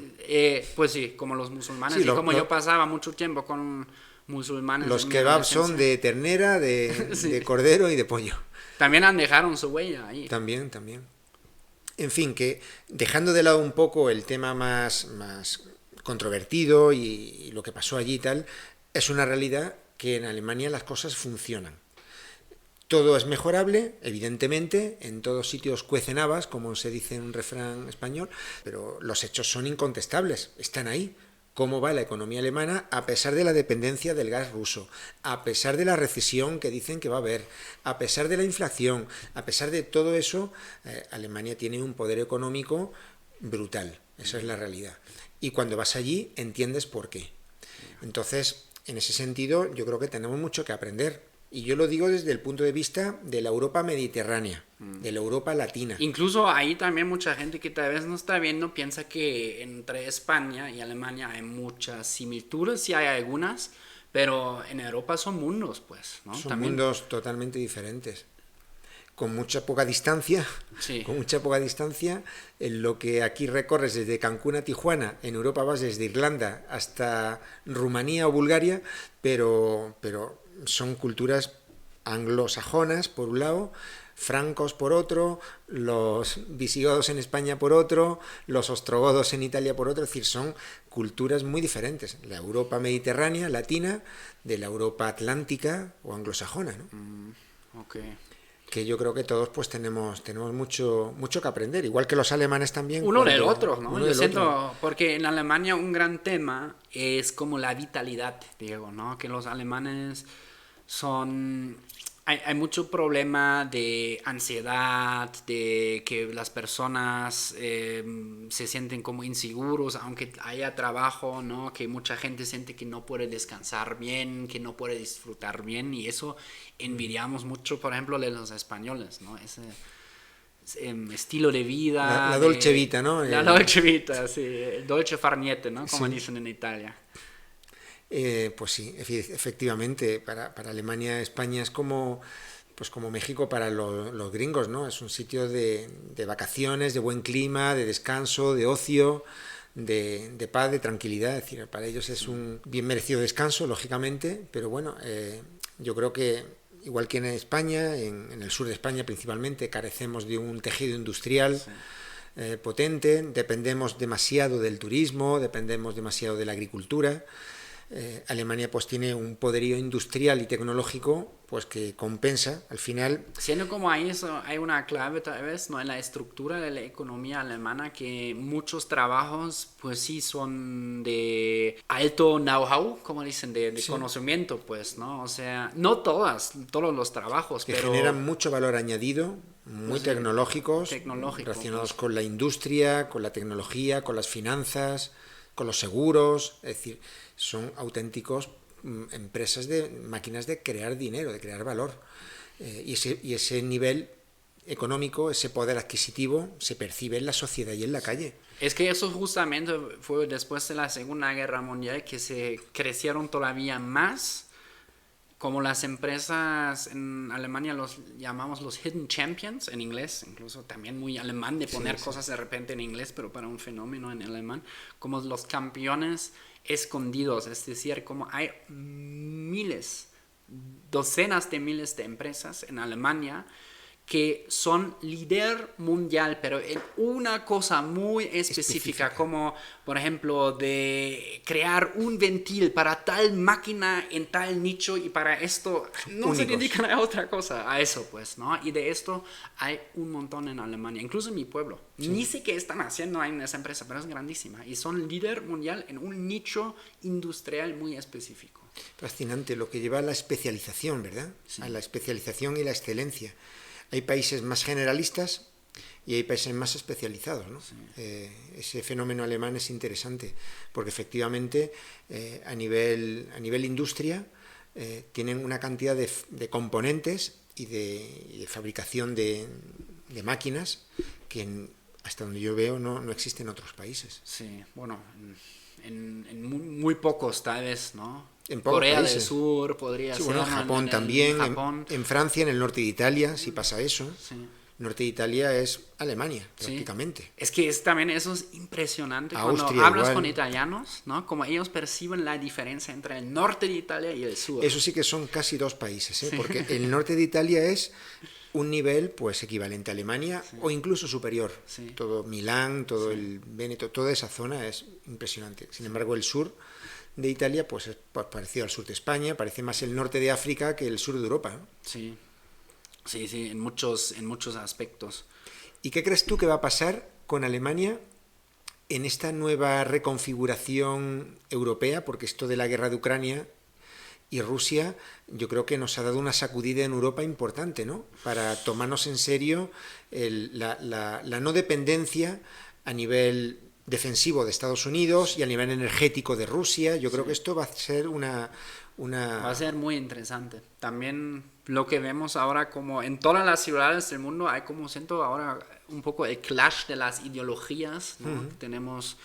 Pues sí, como los musulmanes. Yo pasaba mucho tiempo con musulmanes. Los kebabs son de ternera, de cordero y de pollo. También han dejado su huella ahí. También. En fin, que dejando de lado un poco el tema más controvertido y lo que pasó allí y tal, es una realidad que en Alemania las cosas funcionan. Todo es mejorable, evidentemente, en todos sitios cuecen habas, como se dice en un refrán español, pero los hechos son incontestables, están ahí. Cómo va la economía alemana a pesar de la dependencia del gas ruso, a pesar de la recesión que dicen que va a haber, a pesar de la inflación, a pesar de todo eso, Alemania tiene un poder económico brutal, esa es la realidad. Y cuando vas allí entiendes por qué. Entonces, en ese sentido, yo creo que tenemos mucho que aprender. Y yo lo digo desde el punto de vista de la Europa mediterránea, de la Europa latina. Incluso ahí también mucha gente que tal vez no está viendo piensa que entre España y Alemania hay muchas similitudes, sí hay algunas, pero en Europa son mundos, pues, ¿no? Son mundos totalmente diferentes. Con mucha poca distancia, en lo que aquí recorres desde Cancún a Tijuana, en Europa vas desde Irlanda hasta Rumanía o Bulgaria, pero son culturas anglosajonas por un lado, francos por otro, los visigodos en España por otro, los ostrogodos en Italia por otro, es decir, son culturas muy diferentes, la Europa mediterránea, latina, de la Europa atlántica o anglosajona, ¿no? Okay. Que yo creo que todos pues tenemos mucho que aprender, igual que los alemanes también. Uno del otro, ¿no? Yo siento, porque en Alemania un gran tema es como la vitalidad, Diego, ¿no? Que los alemanes Hay mucho problema de ansiedad, de que las personas se sienten como inseguros, aunque haya trabajo, ¿no? Que mucha gente siente que no puede descansar bien, que no puede disfrutar bien, y eso envidiamos mucho, por ejemplo, de los españoles, ¿no? Ese estilo de vida. La dolce vita, ¿no? La dolce vita, sí, el dolce far niente, ¿no? Como dicen en Italia. Pues sí, efectivamente, para Alemania, España es como, pues como México para los gringos, ¿no? Es un sitio de vacaciones, de buen clima, de descanso, de ocio, de paz, de tranquilidad. Es decir, para ellos es un bien merecido descanso, lógicamente, pero bueno, yo creo que igual que en España, en el sur de España principalmente, carecemos de un tejido industrial. Sí. Potente, dependemos demasiado del turismo, dependemos demasiado de la agricultura. Alemania pues tiene un poderío industrial y tecnológico pues que compensa al final. Siendo como hay una clave tal vez, ¿no? En la estructura de la economía alemana, que muchos trabajos pues sí son de alto know-how, como dicen, de sí. Conocimiento, pues, ¿no? O sea, no todos los trabajos, que pero generan mucho valor añadido, muy sí, tecnológicos, relacionados pues. Con la industria, con la tecnología, con las finanzas, con los seguros, es decir, son auténticos empresas de máquinas de crear dinero, de crear valor. Y ese nivel económico, ese poder adquisitivo, se percibe en la sociedad y en la calle. Es que eso justamente fue después de la Segunda Guerra Mundial que se crecieron todavía más. Como las empresas en Alemania los llamamos los hidden champions en inglés, incluso también muy alemán de poner sí, cosas de repente en inglés, pero para un fenómeno en alemán, como los campeones escondidos, es decir, como hay docenas de miles de empresas en Alemania que son líder mundial, pero en una cosa muy específica, como por ejemplo de crear un ventil para tal máquina en tal nicho, y para esto no únicos. Se dedican a otra cosa, a eso pues, ¿no? Y de esto hay un montón en Alemania, incluso en mi pueblo. Sí. Ni sé qué están haciendo en esa empresa, pero es grandísima y son líder mundial en un nicho industrial muy específico. Fascinante lo que lleva a la especialización, ¿verdad? Sí. A la especialización y la excelencia. Hay países más generalistas y hay países más especializados, ¿no? Sí. Ese fenómeno alemán es interesante porque efectivamente a nivel industria tienen una cantidad de componentes y de fabricación de máquinas que hasta donde yo veo no existen en otros países. Sí, bueno, en muy pocos tal vez, ¿no? En Corea países. del Sur podría ser. Bueno, Japón también. Japón. En Francia, en el norte de Italia, si pasa eso. Sí. El norte de Italia es Alemania, prácticamente. Sí. Es que también eso es impresionante. Austria, cuando hablas igual. Con italianos, ¿no? Como ellos perciben la diferencia entre el norte de Italia y el sur. Eso sí que son casi dos países, ¿eh? Sí. Porque el norte de Italia es un nivel pues equivalente a Alemania sí. O incluso superior. Sí. Todo Milán, todo el Véneto, toda esa zona es impresionante. Sin embargo, el sur de Italia pues es parecido al sur de España, parece más el norte de África que el sur de Europa, ¿no? Sí, en muchos aspectos. ¿Y qué crees tú que va a pasar con Alemania en esta nueva reconfiguración europea? Porque esto de la guerra de Ucrania y Rusia yo creo que nos ha dado una sacudida en Europa importante, ¿no? Para tomarnos en serio la no dependencia a nivel defensivo de Estados Unidos y a nivel energético de Rusia. Yo creo que esto va a ser una... Va a ser muy interesante. También lo que vemos ahora, como en todas las ciudades del mundo, hay como siento ahora un poco el clash de las ideologías, ¿no? Uh-huh. Tenemos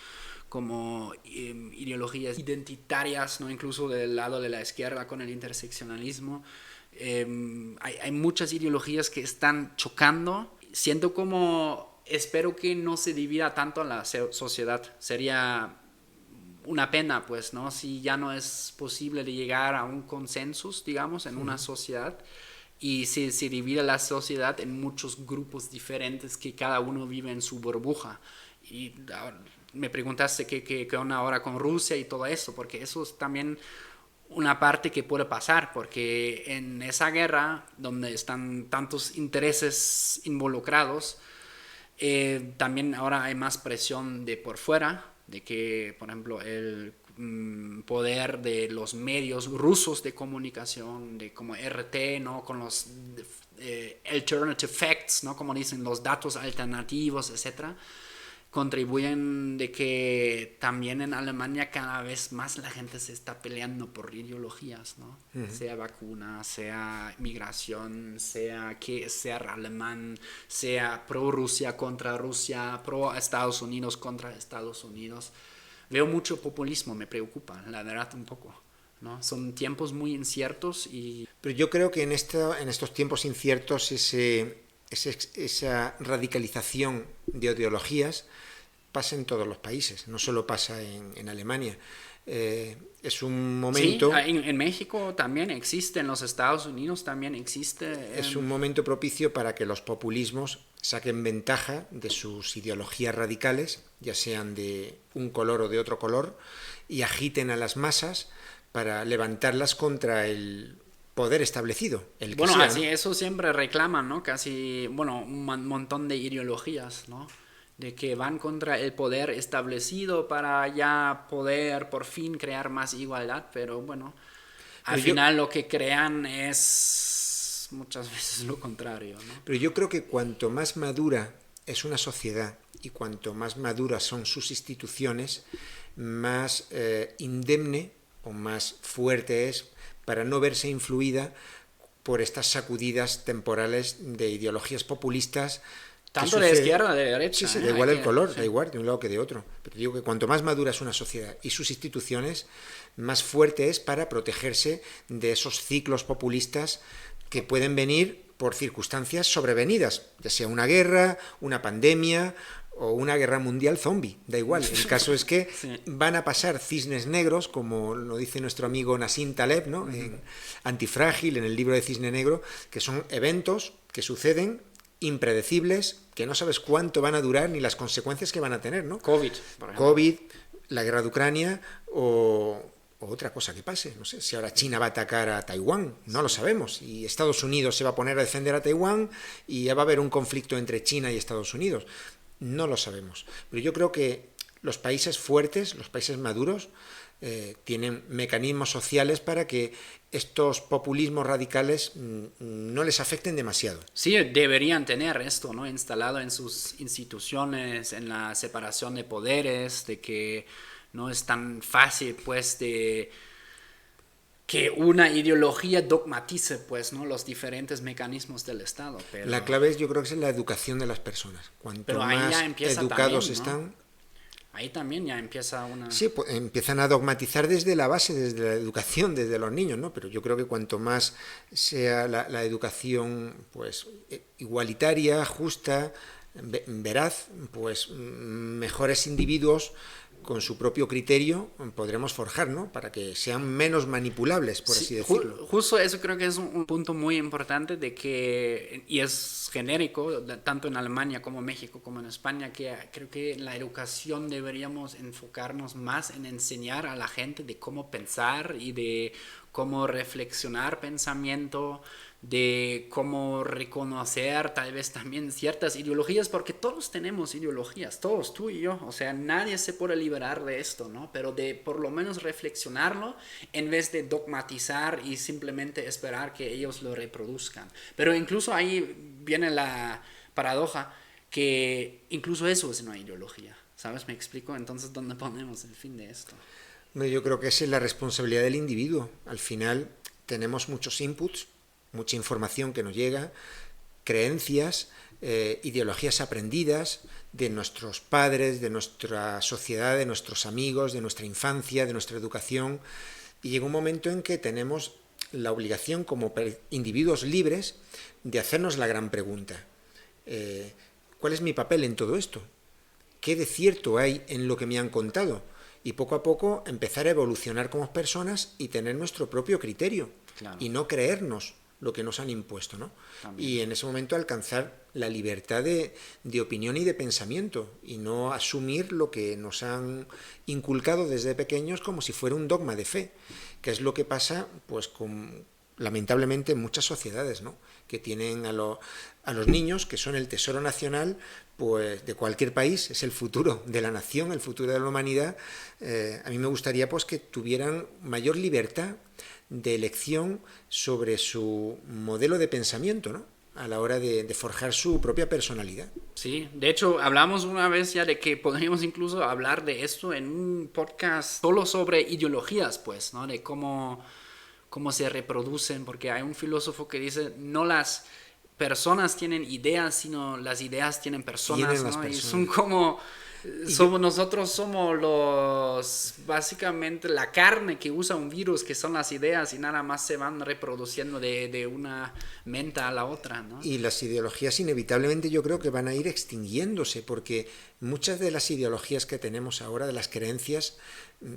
como ideologías identitarias, ¿no? Incluso del lado de la izquierda con el interseccionalismo. Hay muchas ideologías que están chocando. Siento como... Espero que no se divida tanto la sociedad. Sería una pena, pues, ¿no? Si ya no es posible de llegar a un consenso, digamos, en una sociedad, y se divide la sociedad en muchos grupos diferentes que cada uno vive en su burbuja. Y me preguntaste qué onda ahora con Rusia y todo eso, porque eso es también una parte que puede pasar, porque en esa guerra donde están tantos intereses involucrados, también ahora hay más presión de por fuera, de que, por ejemplo, poder de los medios rusos de comunicación, de como RT, ¿no? Con los alternative facts, ¿no? Como dicen, los datos alternativos, etcétera, contribuyen de que también en Alemania cada vez más la gente se está peleando por ideologías, ¿no? Sea vacuna, sea migración, sea que ser alemán, sea pro Rusia contra Rusia, pro Estados Unidos contra Estados Unidos. Veo mucho populismo, me preocupa, la verdad, un poco, ¿no? Son tiempos muy inciertos y... Pero yo creo que en estos tiempos inciertos esa radicalización de ideologías pasa en todos los países, no solo pasa en Alemania. Es un momento... Sí, en México también existe, en los Estados Unidos también existe. Es un momento propicio para que los populismos saquen ventaja de sus ideologías radicales, ya sean de un color o de otro color, y agiten a las masas para levantarlas contra el poder establecido, el que bueno, sea, así ¿no? eso siempre reclaman, ¿no? Casi, bueno, un montón de ideologías, ¿no? De que van contra el poder establecido para ya poder por fin crear más igualdad, pero bueno, al final lo que crean es muchas veces lo contrario, ¿no? Pero yo creo que cuanto más madura es una sociedad y cuanto más maduras son sus instituciones, más indemne o más fuerte es para no verse influida por estas sacudidas temporales de ideologías populistas. Tanto de izquierda, de derecha. Sí, da igual el color, da igual de un lado que de otro. Pero digo que cuanto más madura es una sociedad y sus instituciones, más fuerte es para protegerse de esos ciclos populistas que pueden venir por circunstancias sobrevenidas, ya sea una guerra, una pandemia o una guerra mundial zombie, da igual. El caso es que van a pasar cisnes negros, como lo dice nuestro amigo Nassim Taleb, ¿no? En Antifrágil, en el libro de Cisne Negro, que son eventos que suceden impredecibles, que no sabes cuánto van a durar ni las consecuencias que van a tener, ¿no? COVID, por ejemplo. COVID, la guerra de Ucrania o otra cosa que pase. No sé si ahora China va a atacar a Taiwán, no lo sabemos. Y Estados Unidos se va a poner a defender a Taiwán y ya va a haber un conflicto entre China y Estados Unidos. No lo sabemos. Pero yo creo que los países fuertes, los países maduros, tienen mecanismos sociales para que estos populismos radicales no les afecten demasiado. Sí, deberían tener esto, ¿no? Instalado en sus instituciones, en la separación de poderes, de que no es tan fácil, pues, de que una ideología dogmatice, pues, ¿no? Los diferentes mecanismos del Estado. Pero... La clave es, yo creo que es la educación de las personas. Cuanto pero ahí más ya empieza educados también, ¿no? están... Ahí también ya empieza una... Sí, pues empiezan a dogmatizar desde la base, desde la educación, desde los niños, ¿no? Pero yo creo que cuanto más sea la educación, pues, igualitaria, justa, veraz, pues mejores individuos con su propio criterio podremos forjar, ¿no? Para que sean menos manipulables, por así decirlo. Justo eso creo que es un punto muy importante de que, y es genérico, tanto en Alemania como en México como en España, que creo que en la educación deberíamos enfocarnos más en enseñar a la gente de cómo pensar y de cómo reflexionar pensamiento, de cómo reconocer tal vez también ciertas ideologías, porque todos tenemos ideologías, todos, tú y yo, o sea, nadie se puede liberar de esto, ¿no? Pero de por lo menos reflexionarlo en vez de dogmatizar y simplemente esperar que ellos lo reproduzcan. Pero incluso ahí viene la paradoja que incluso eso es una ideología, ¿sabes? ¿Me explico? Entonces, ¿dónde ponemos el fin de esto? Yo creo que esa es la responsabilidad del individuo. Al final tenemos muchos inputs, mucha información que nos llega, creencias, ideologías aprendidas de nuestros padres, de nuestra sociedad, de nuestros amigos, de nuestra infancia, de nuestra educación, y llega un momento en que tenemos la obligación como individuos libres de hacernos la gran pregunta. ¿Cuál es mi papel en todo esto? ¿Qué de cierto hay en lo que me han contado? Y poco a poco empezar a evolucionar como personas y tener nuestro propio criterio, claro, y no creernos lo que nos han impuesto, ¿no? También. Y en ese momento alcanzar la libertad de opinión y de pensamiento y no asumir lo que nos han inculcado desde pequeños como si fuera un dogma de fe, que es lo que pasa pues con lamentablemente en muchas sociedades, ¿no? Que tienen a los niños, que son el tesoro nacional, pues de cualquier país, es el futuro de la nación, el futuro de la humanidad. A mí me gustaría pues que tuvieran mayor libertad de elección sobre su modelo de pensamiento, ¿no? A la hora de forjar su propia personalidad. Sí, de hecho hablamos una vez ya de que podríamos incluso hablar de esto en un podcast solo sobre ideologías, pues, ¿no? De cómo se reproducen, porque hay un filósofo que dice, no las personas tienen ideas, sino las ideas tienen personas, ¿no? Y son como... nosotros somos básicamente la carne que usa un virus, que son las ideas, y nada más se van reproduciendo de una mente a la otra, ¿no? Y las ideologías inevitablemente yo creo que van a ir extinguiéndose, porque muchas de las ideologías que tenemos ahora, de las creencias,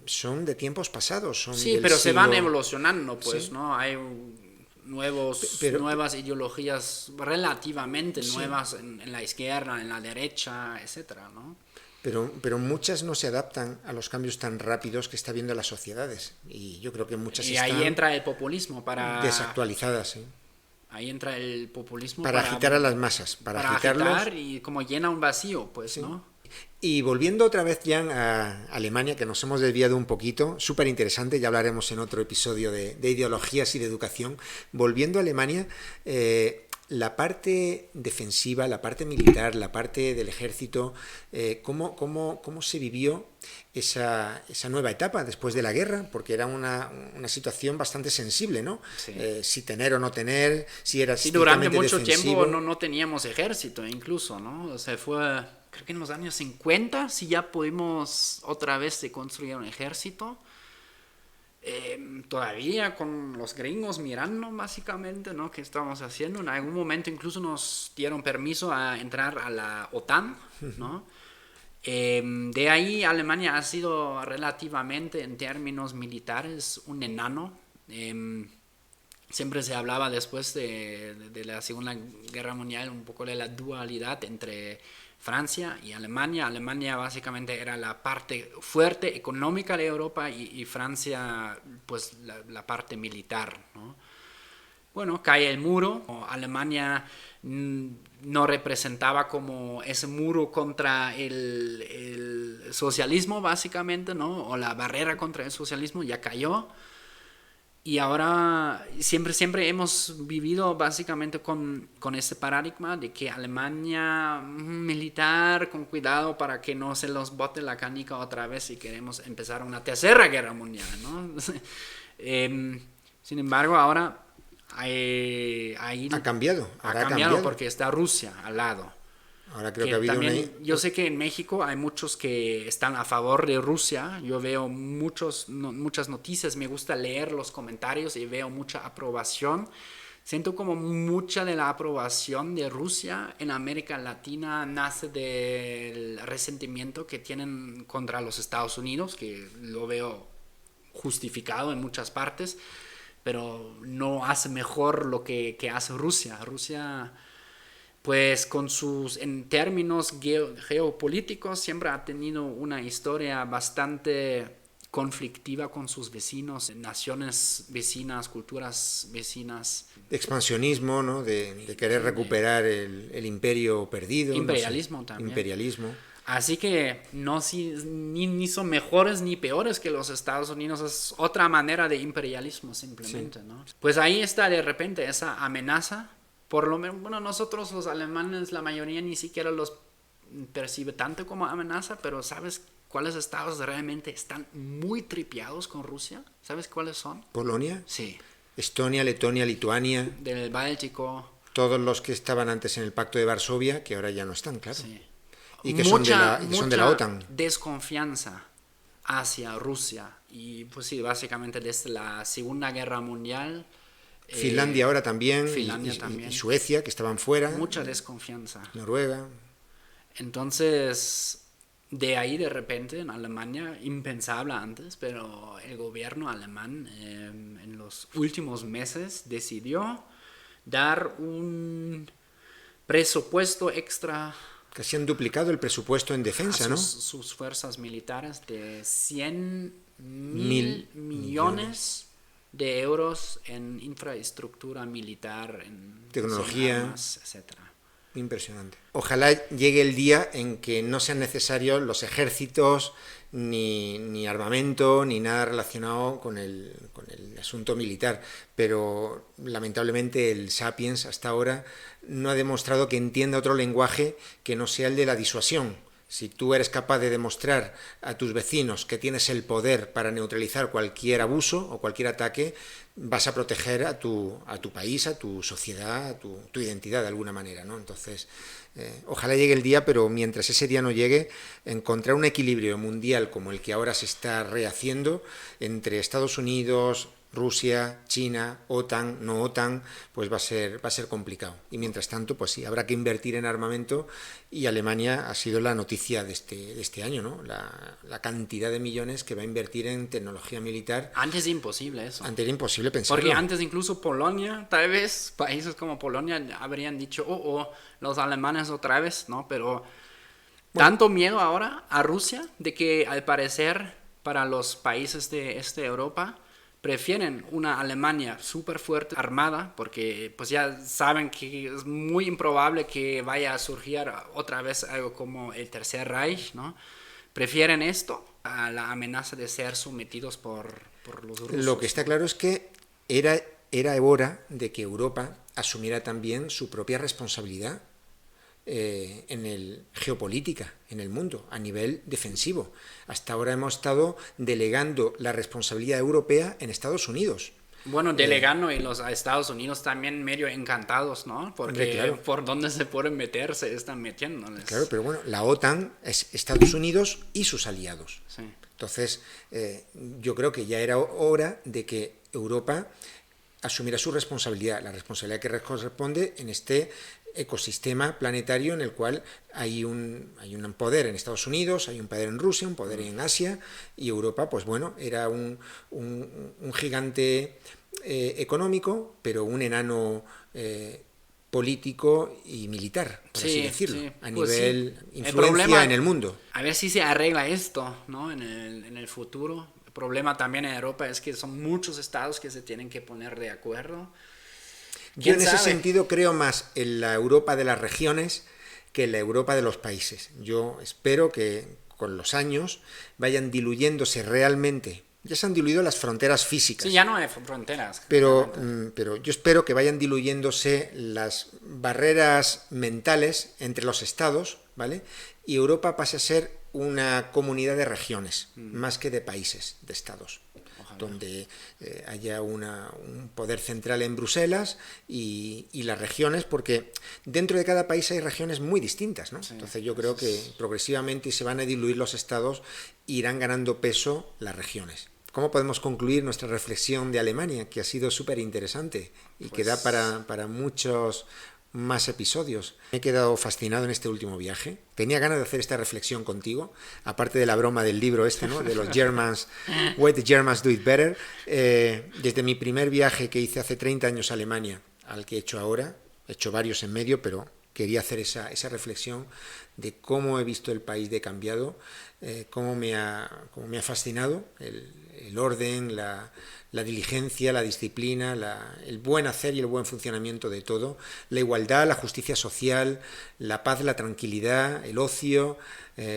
son de tiempos pasados. Sí, pero se van evolucionando, pues, ¿sí? ¿No? Hay nuevas ideologías relativamente nuevas en la izquierda, en la derecha, etcétera, ¿no? Pero muchas no se adaptan a los cambios tan rápidos que está viendo las sociedades. Y yo creo que muchas están... Y ahí entra el populismo para... desactualizadas, ¿sí? Ahí entra el populismo para agitar a las masas. Para agitar y como llena un vacío, pues, sí. ¿No? Y volviendo otra vez, Jan, a Alemania, que nos hemos desviado un poquito, súper interesante, ya hablaremos en otro episodio de ideologías y de educación. Volviendo a Alemania... la parte defensiva, la parte militar, la parte del ejército, ¿cómo se vivió esa nueva etapa después de la guerra? Porque era una situación bastante sensible, ¿no? Sí. Si tener o no tener, si era durante mucho tiempo no teníamos ejército incluso, ¿no? O sea, fue, creo que en los años 50, si ya pudimos otra vez construir un ejército. Todavía con los gringos mirando básicamente, ¿no? ¿Qué estábamos haciendo? En algún momento incluso nos dieron permiso a entrar a la OTAN, ¿no? De ahí Alemania ha sido relativamente en términos militares un enano. Siempre se hablaba después de la Segunda Guerra Mundial un poco de la dualidad entre Francia y Alemania. Alemania básicamente era la parte fuerte económica de Europa y Francia pues la parte militar, ¿no? Bueno, cae el muro. Alemania no representaba como ese muro contra el socialismo básicamente, ¿no? O la barrera contra el socialismo ya cayó. Y ahora siempre hemos vivido básicamente con ese paradigma de que Alemania militar, con cuidado para que no se los bote la canica otra vez si queremos empezar una tercera guerra mundial, ¿no? Sin embargo, ahora ha cambiado. Ha cambiado porque está Rusia al lado. Ahora creo que ha habido también, yo sé que en México hay muchos que están a favor de Rusia. Yo veo muchas noticias, me gusta leer los comentarios y veo mucha aprobación. Siento como mucha de la aprobación de Rusia en América Latina nace del resentimiento que tienen contra los Estados Unidos, que lo veo justificado en muchas partes, pero no hace mejor lo que hace Rusia. Rusia... pues en términos geopolíticos siempre ha tenido una historia bastante conflictiva con sus vecinos, naciones vecinas, culturas vecinas. De expansionismo, ¿no? De querer recuperar el imperio perdido. Imperialismo, no sé. También. Imperialismo. Así que ni son mejores ni peores que los Estados Unidos, es otra manera de imperialismo simplemente, sí. ¿No? Pues ahí está de repente esa amenaza. Por lo menos, bueno, nosotros los alemanes, la mayoría ni siquiera los percibe tanto como amenaza, pero ¿sabes cuáles estados realmente están muy tripeados con Rusia? ¿Sabes cuáles son? ¿Polonia? Sí. Estonia, Letonia, Lituania. Del Báltico. Todos los que estaban antes en el Pacto de Varsovia, que ahora ya no están, claro. Sí. Y que son de la OTAN. Desconfianza hacia Rusia. Y pues sí, básicamente desde la Segunda Guerra Mundial... Finlandia ahora también, también, y Suecia, que estaban fuera. Mucha desconfianza. Noruega. Entonces, de ahí de repente en Alemania, impensable antes, pero el gobierno alemán en los últimos meses decidió dar un presupuesto extra. Casi han duplicado el presupuesto en defensa, ¿no? Sus fuerzas militares de 100.000 millones de euros en infraestructura militar, en tecnología, armas, etcétera. Impresionante. Ojalá llegue el día en que no sean necesarios los ejércitos, ni armamento, ni nada relacionado con el asunto militar. Pero lamentablemente el Sapiens hasta ahora no ha demostrado que entienda otro lenguaje que no sea el de la disuasión. Si tú eres capaz de demostrar a tus vecinos que tienes el poder para neutralizar cualquier abuso o cualquier ataque, vas a proteger a tu país, a tu sociedad, a tu identidad de alguna manera, ¿no? Entonces, ojalá llegue el día, pero mientras ese día no llegue, encontrar un equilibrio mundial como el que ahora se está rehaciendo entre Estados Unidos, Rusia, China, OTAN, no OTAN, pues va a ser complicado. Y mientras tanto, pues sí, habrá que invertir en armamento, y Alemania ha sido la noticia de este año, ¿no? La cantidad de millones que va a invertir en tecnología militar. Antes imposible eso. Antes era imposible pensarlo. Porque antes incluso Polonia, tal vez países como Polonia habrían dicho, los alemanes otra vez, ¿no? Pero tanto miedo ahora a Rusia de que al parecer para los países de este Europa prefieren una Alemania súper fuerte, armada, porque pues ya saben que es muy improbable que vaya a surgir otra vez algo como el Tercer Reich, ¿no? Prefieren esto a la amenaza de ser sometidos por los rusos. Lo que está claro es que era hora de que Europa asumiera también su propia responsabilidad geopolítica en el mundo, a nivel defensivo. Hasta ahora hemos estado delegando la responsabilidad europea en Estados Unidos. Bueno, delegando y los Estados Unidos también medio encantados, ¿no? Porque claro, por donde se pueden meter se están metiéndoles. Claro, pero bueno, la OTAN es Estados Unidos y sus aliados. Sí. Entonces, yo creo que ya era hora de que Europa asumiera su responsabilidad, la responsabilidad que corresponde en este ecosistema planetario en el cual hay un poder en Estados Unidos, hay un poder en Rusia, un poder en Asia, y Europa, pues bueno, era un gigante económico, pero un enano político y militar, por así decirlo, a nivel influencia en el mundo. A ver si se arregla esto, ¿no? en el futuro. El problema también en Europa es que son muchos estados que se tienen que poner de acuerdo. Yo en ese sentido creo más en la Europa de las regiones que en la Europa de los países. Yo espero que con los años vayan diluyéndose realmente. Ya se han diluido las fronteras físicas. Sí, ya no hay fronteras. Pero yo espero que vayan diluyéndose las barreras mentales entre los estados, ¿vale? Y Europa pase a ser una comunidad de regiones, más que de países, de estados. Ojalá. Donde haya un poder central en Bruselas y las regiones, porque dentro de cada país hay regiones muy distintas, ¿no? Sí, entonces yo creo que progresivamente se van a diluir los estados, irán ganando peso las regiones. ¿Cómo podemos concluir nuestra reflexión de Alemania, que ha sido súper interesante y que da para muchos más episodios? Me he quedado fascinado en este último viaje. Tenía ganas de hacer esta reflexión contigo, aparte de la broma del libro ¿no? De los Germans, Why the Germans Do It Better. Desde mi primer viaje que hice hace 30 años a Alemania, al que he hecho ahora, he hecho varios en medio, pero quería hacer esa reflexión de cómo he visto el país de cambiado, cómo me ha fascinado el orden, la diligencia, la disciplina, el buen hacer y el buen funcionamiento de todo, la igualdad, la justicia social, la paz, la tranquilidad, el ocio,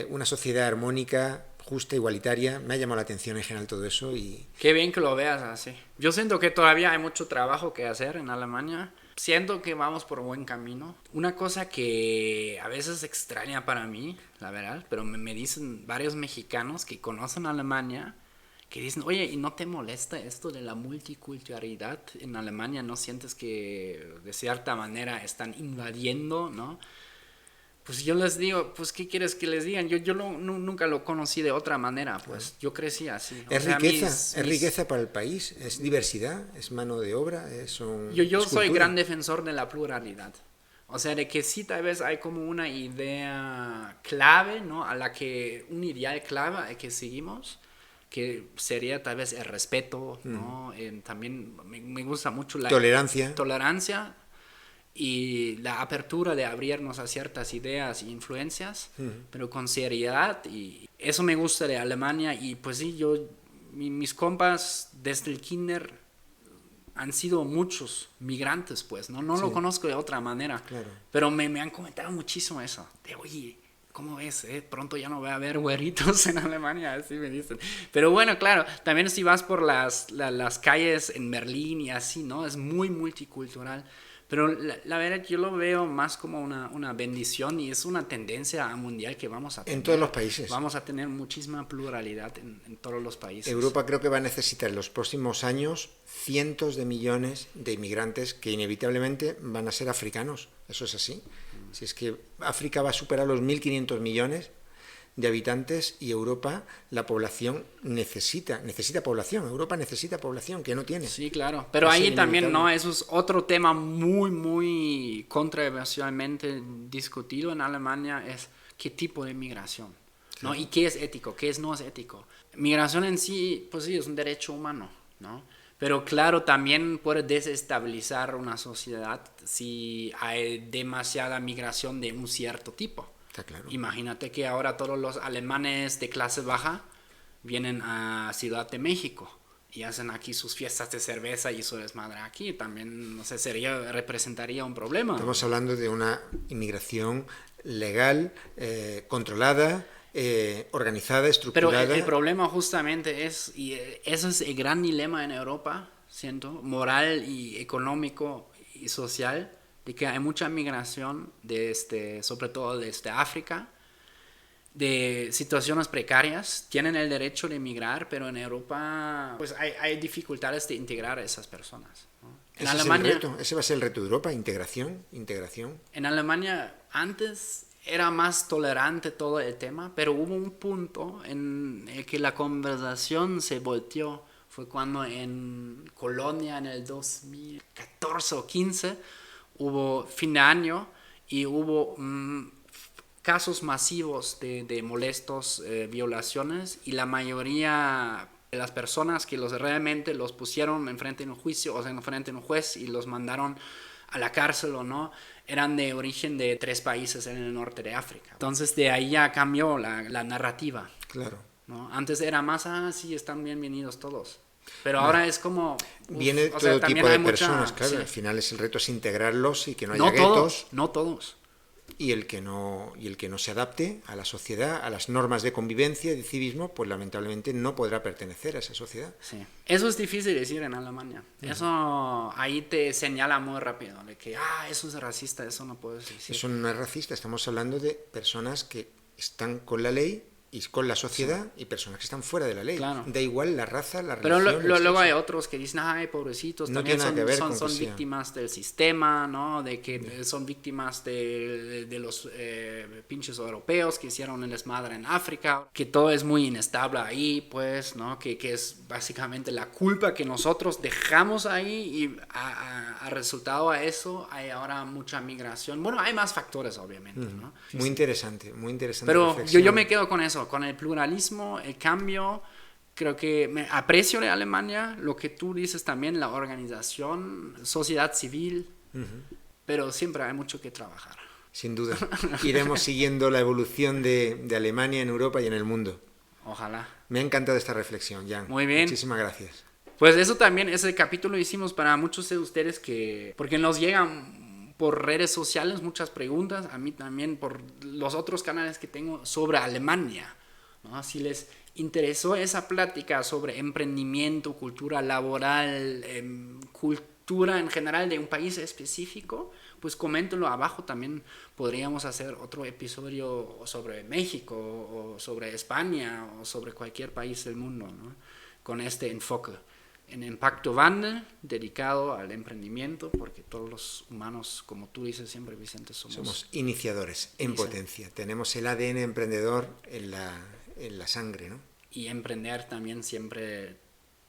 una sociedad armónica, justa, igualitaria. Me ha llamado la atención en general todo eso. Qué bien que lo veas así. Yo siento que todavía hay mucho trabajo que hacer en Alemania. Siento que vamos por buen camino. Una cosa que a veces es extraña para mí, la verdad, pero me dicen varios mexicanos que conocen Alemania, que dicen, oye, ¿y no te molesta esto de la multiculturalidad en Alemania? ¿No sientes que de cierta manera están invadiendo, no? Pues yo les digo, pues ¿qué quieres que les digan? Yo nunca lo conocí de otra manera, pues yo crecí así. Es riqueza, es riqueza para el país, es diversidad, es mano de obra, yo soy gran defensor de la pluralidad. O sea, de que sí tal vez hay como una idea clave, ¿no? Un ideal clave al que seguimos, que sería tal vez el respeto, ¿no? También me gusta mucho la tolerancia y la apertura de abrirnos a ciertas ideas e influencias, pero con seriedad, y eso me gusta de Alemania. Y pues sí, mis compas desde el kinder han sido muchos migrantes, pues, ¿no? No lo conozco de otra manera. Claro. Pero me han comentado muchísimo eso. De, oye, ¿cómo ves? Pronto ya no voy a ver güeritos en Alemania, así me dicen. Pero bueno, claro, también si vas por las calles en Berlín y así, ¿no? Es muy multicultural. Pero la verdad yo lo veo más como una bendición y es una tendencia mundial que vamos a tener. En todos los países. Vamos a tener muchísima pluralidad en todos los países. Europa creo que va a necesitar en los próximos años cientos de millones de inmigrantes que inevitablemente van a ser africanos. Eso es así. Si es que África va a superar los 1.500 millones de habitantes y Europa, la población necesita población. Europa necesita población que no tiene. Sí, claro. Pero ahí también, ¿no? Eso es otro tema muy, muy controversialmente discutido en Alemania, es qué tipo de migración, ¿no? Y qué es ético, qué no es ético. Migración en sí, pues sí, es un derecho humano, ¿no? Pero claro, también puede desestabilizar una sociedad si hay demasiada migración de un cierto tipo. Está claro. Imagínate que ahora todos los alemanes de clase baja vienen a Ciudad de México y hacen aquí sus fiestas de cerveza y su desmadre aquí. También, no sé, representaría un problema. Estamos hablando de una inmigración legal, controlada, organizada, estructurada. Pero el problema justamente es, y eso es el gran dilema en Europa, siento, moral y económico y social, de que hay mucha migración sobre todo desde África, de situaciones precarias, tienen el derecho de emigrar, pero en Europa pues hay dificultades de integrar a esas personas, ¿no? En Alemania, ese va a ser el reto de Europa, integración. En Alemania antes era más tolerante todo el tema, pero hubo un punto en el que la conversación se volteó. Fue cuando en Colonia en el 2014 o 15 hubo fin de año y hubo casos masivos de molestos violaciones, y la mayoría de las personas que realmente los pusieron enfrente de un juicio o enfrente de un juez y los mandaron a la cárcel o no, eran de origen de 3 países en el norte de África. Entonces de ahí ya cambió la narrativa. Claro. ¿No? Antes era más, sí, están bienvenidos todos. Pero ahora es como... Viene todo tipo de personas, claro. Sí. Al final el reto es integrarlos y que no haya guetos. No todos. Y el que no se adapte a la sociedad, a las normas de convivencia y de civismo, pues lamentablemente no podrá pertenecer a esa sociedad. Sí. Eso es difícil decir en Alemania. Eso ahí te señala muy rápido, de que, eso es racista, eso no puedes decir. Eso no es racista, estamos hablando de personas que están con la ley y con la sociedad, sí, y personas que están fuera de la ley. Claro. Da igual la raza, la religión. Pero luego hay otros que dicen, ay, pobrecitos, no también son víctimas del sistema, ¿no? De que son víctimas de los pinches europeos que hicieron el desmadre en África, que todo es muy inestable ahí, pues, ¿no? Que es básicamente la culpa que nosotros dejamos ahí, y a resultado a eso hay ahora mucha migración. Bueno, hay más factores, obviamente, ¿no? Muy interesante. Pero yo me quedo con eso, con el pluralismo, el cambio. Creo que me aprecio de Alemania lo que tú dices también, la organización, sociedad civil, pero siempre hay mucho que trabajar. Sin duda. Iremos siguiendo la evolución de Alemania en Europa y en el mundo. Ojalá. Me ha encantado esta reflexión, Jan. Muy bien. Muchísimas gracias. Pues eso también, ese capítulo lo hicimos para muchos de ustedes porque nos llegan por redes sociales muchas preguntas, a mí también por los otros canales que tengo sobre Alemania, ¿no? Si les interesó esa plática sobre emprendimiento, cultura laboral, cultura en general de un país específico, pues coméntenlo abajo. También podríamos hacer otro episodio sobre México o sobre España o sobre cualquier país del mundo, ¿no? Con este enfoque en Impacto Wandel, dedicado al emprendimiento, porque todos los humanos, como tú dices siempre, Vicente, somos iniciadores en potencia. Tenemos el ADN emprendedor en la sangre, ¿no? Y emprender también siempre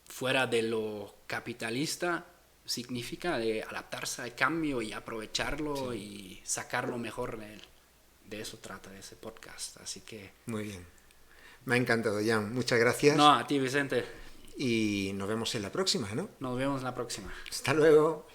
fuera de lo capitalista significa de adaptarse al cambio y aprovecharlo, sí, y sacar lo mejor de él. De eso trata ese podcast, así que... Muy bien. Me ha encantado, Jan. Muchas gracias. No, a ti, Vicente. Y nos vemos en la próxima, ¿no? Nos vemos en la próxima. Hasta luego.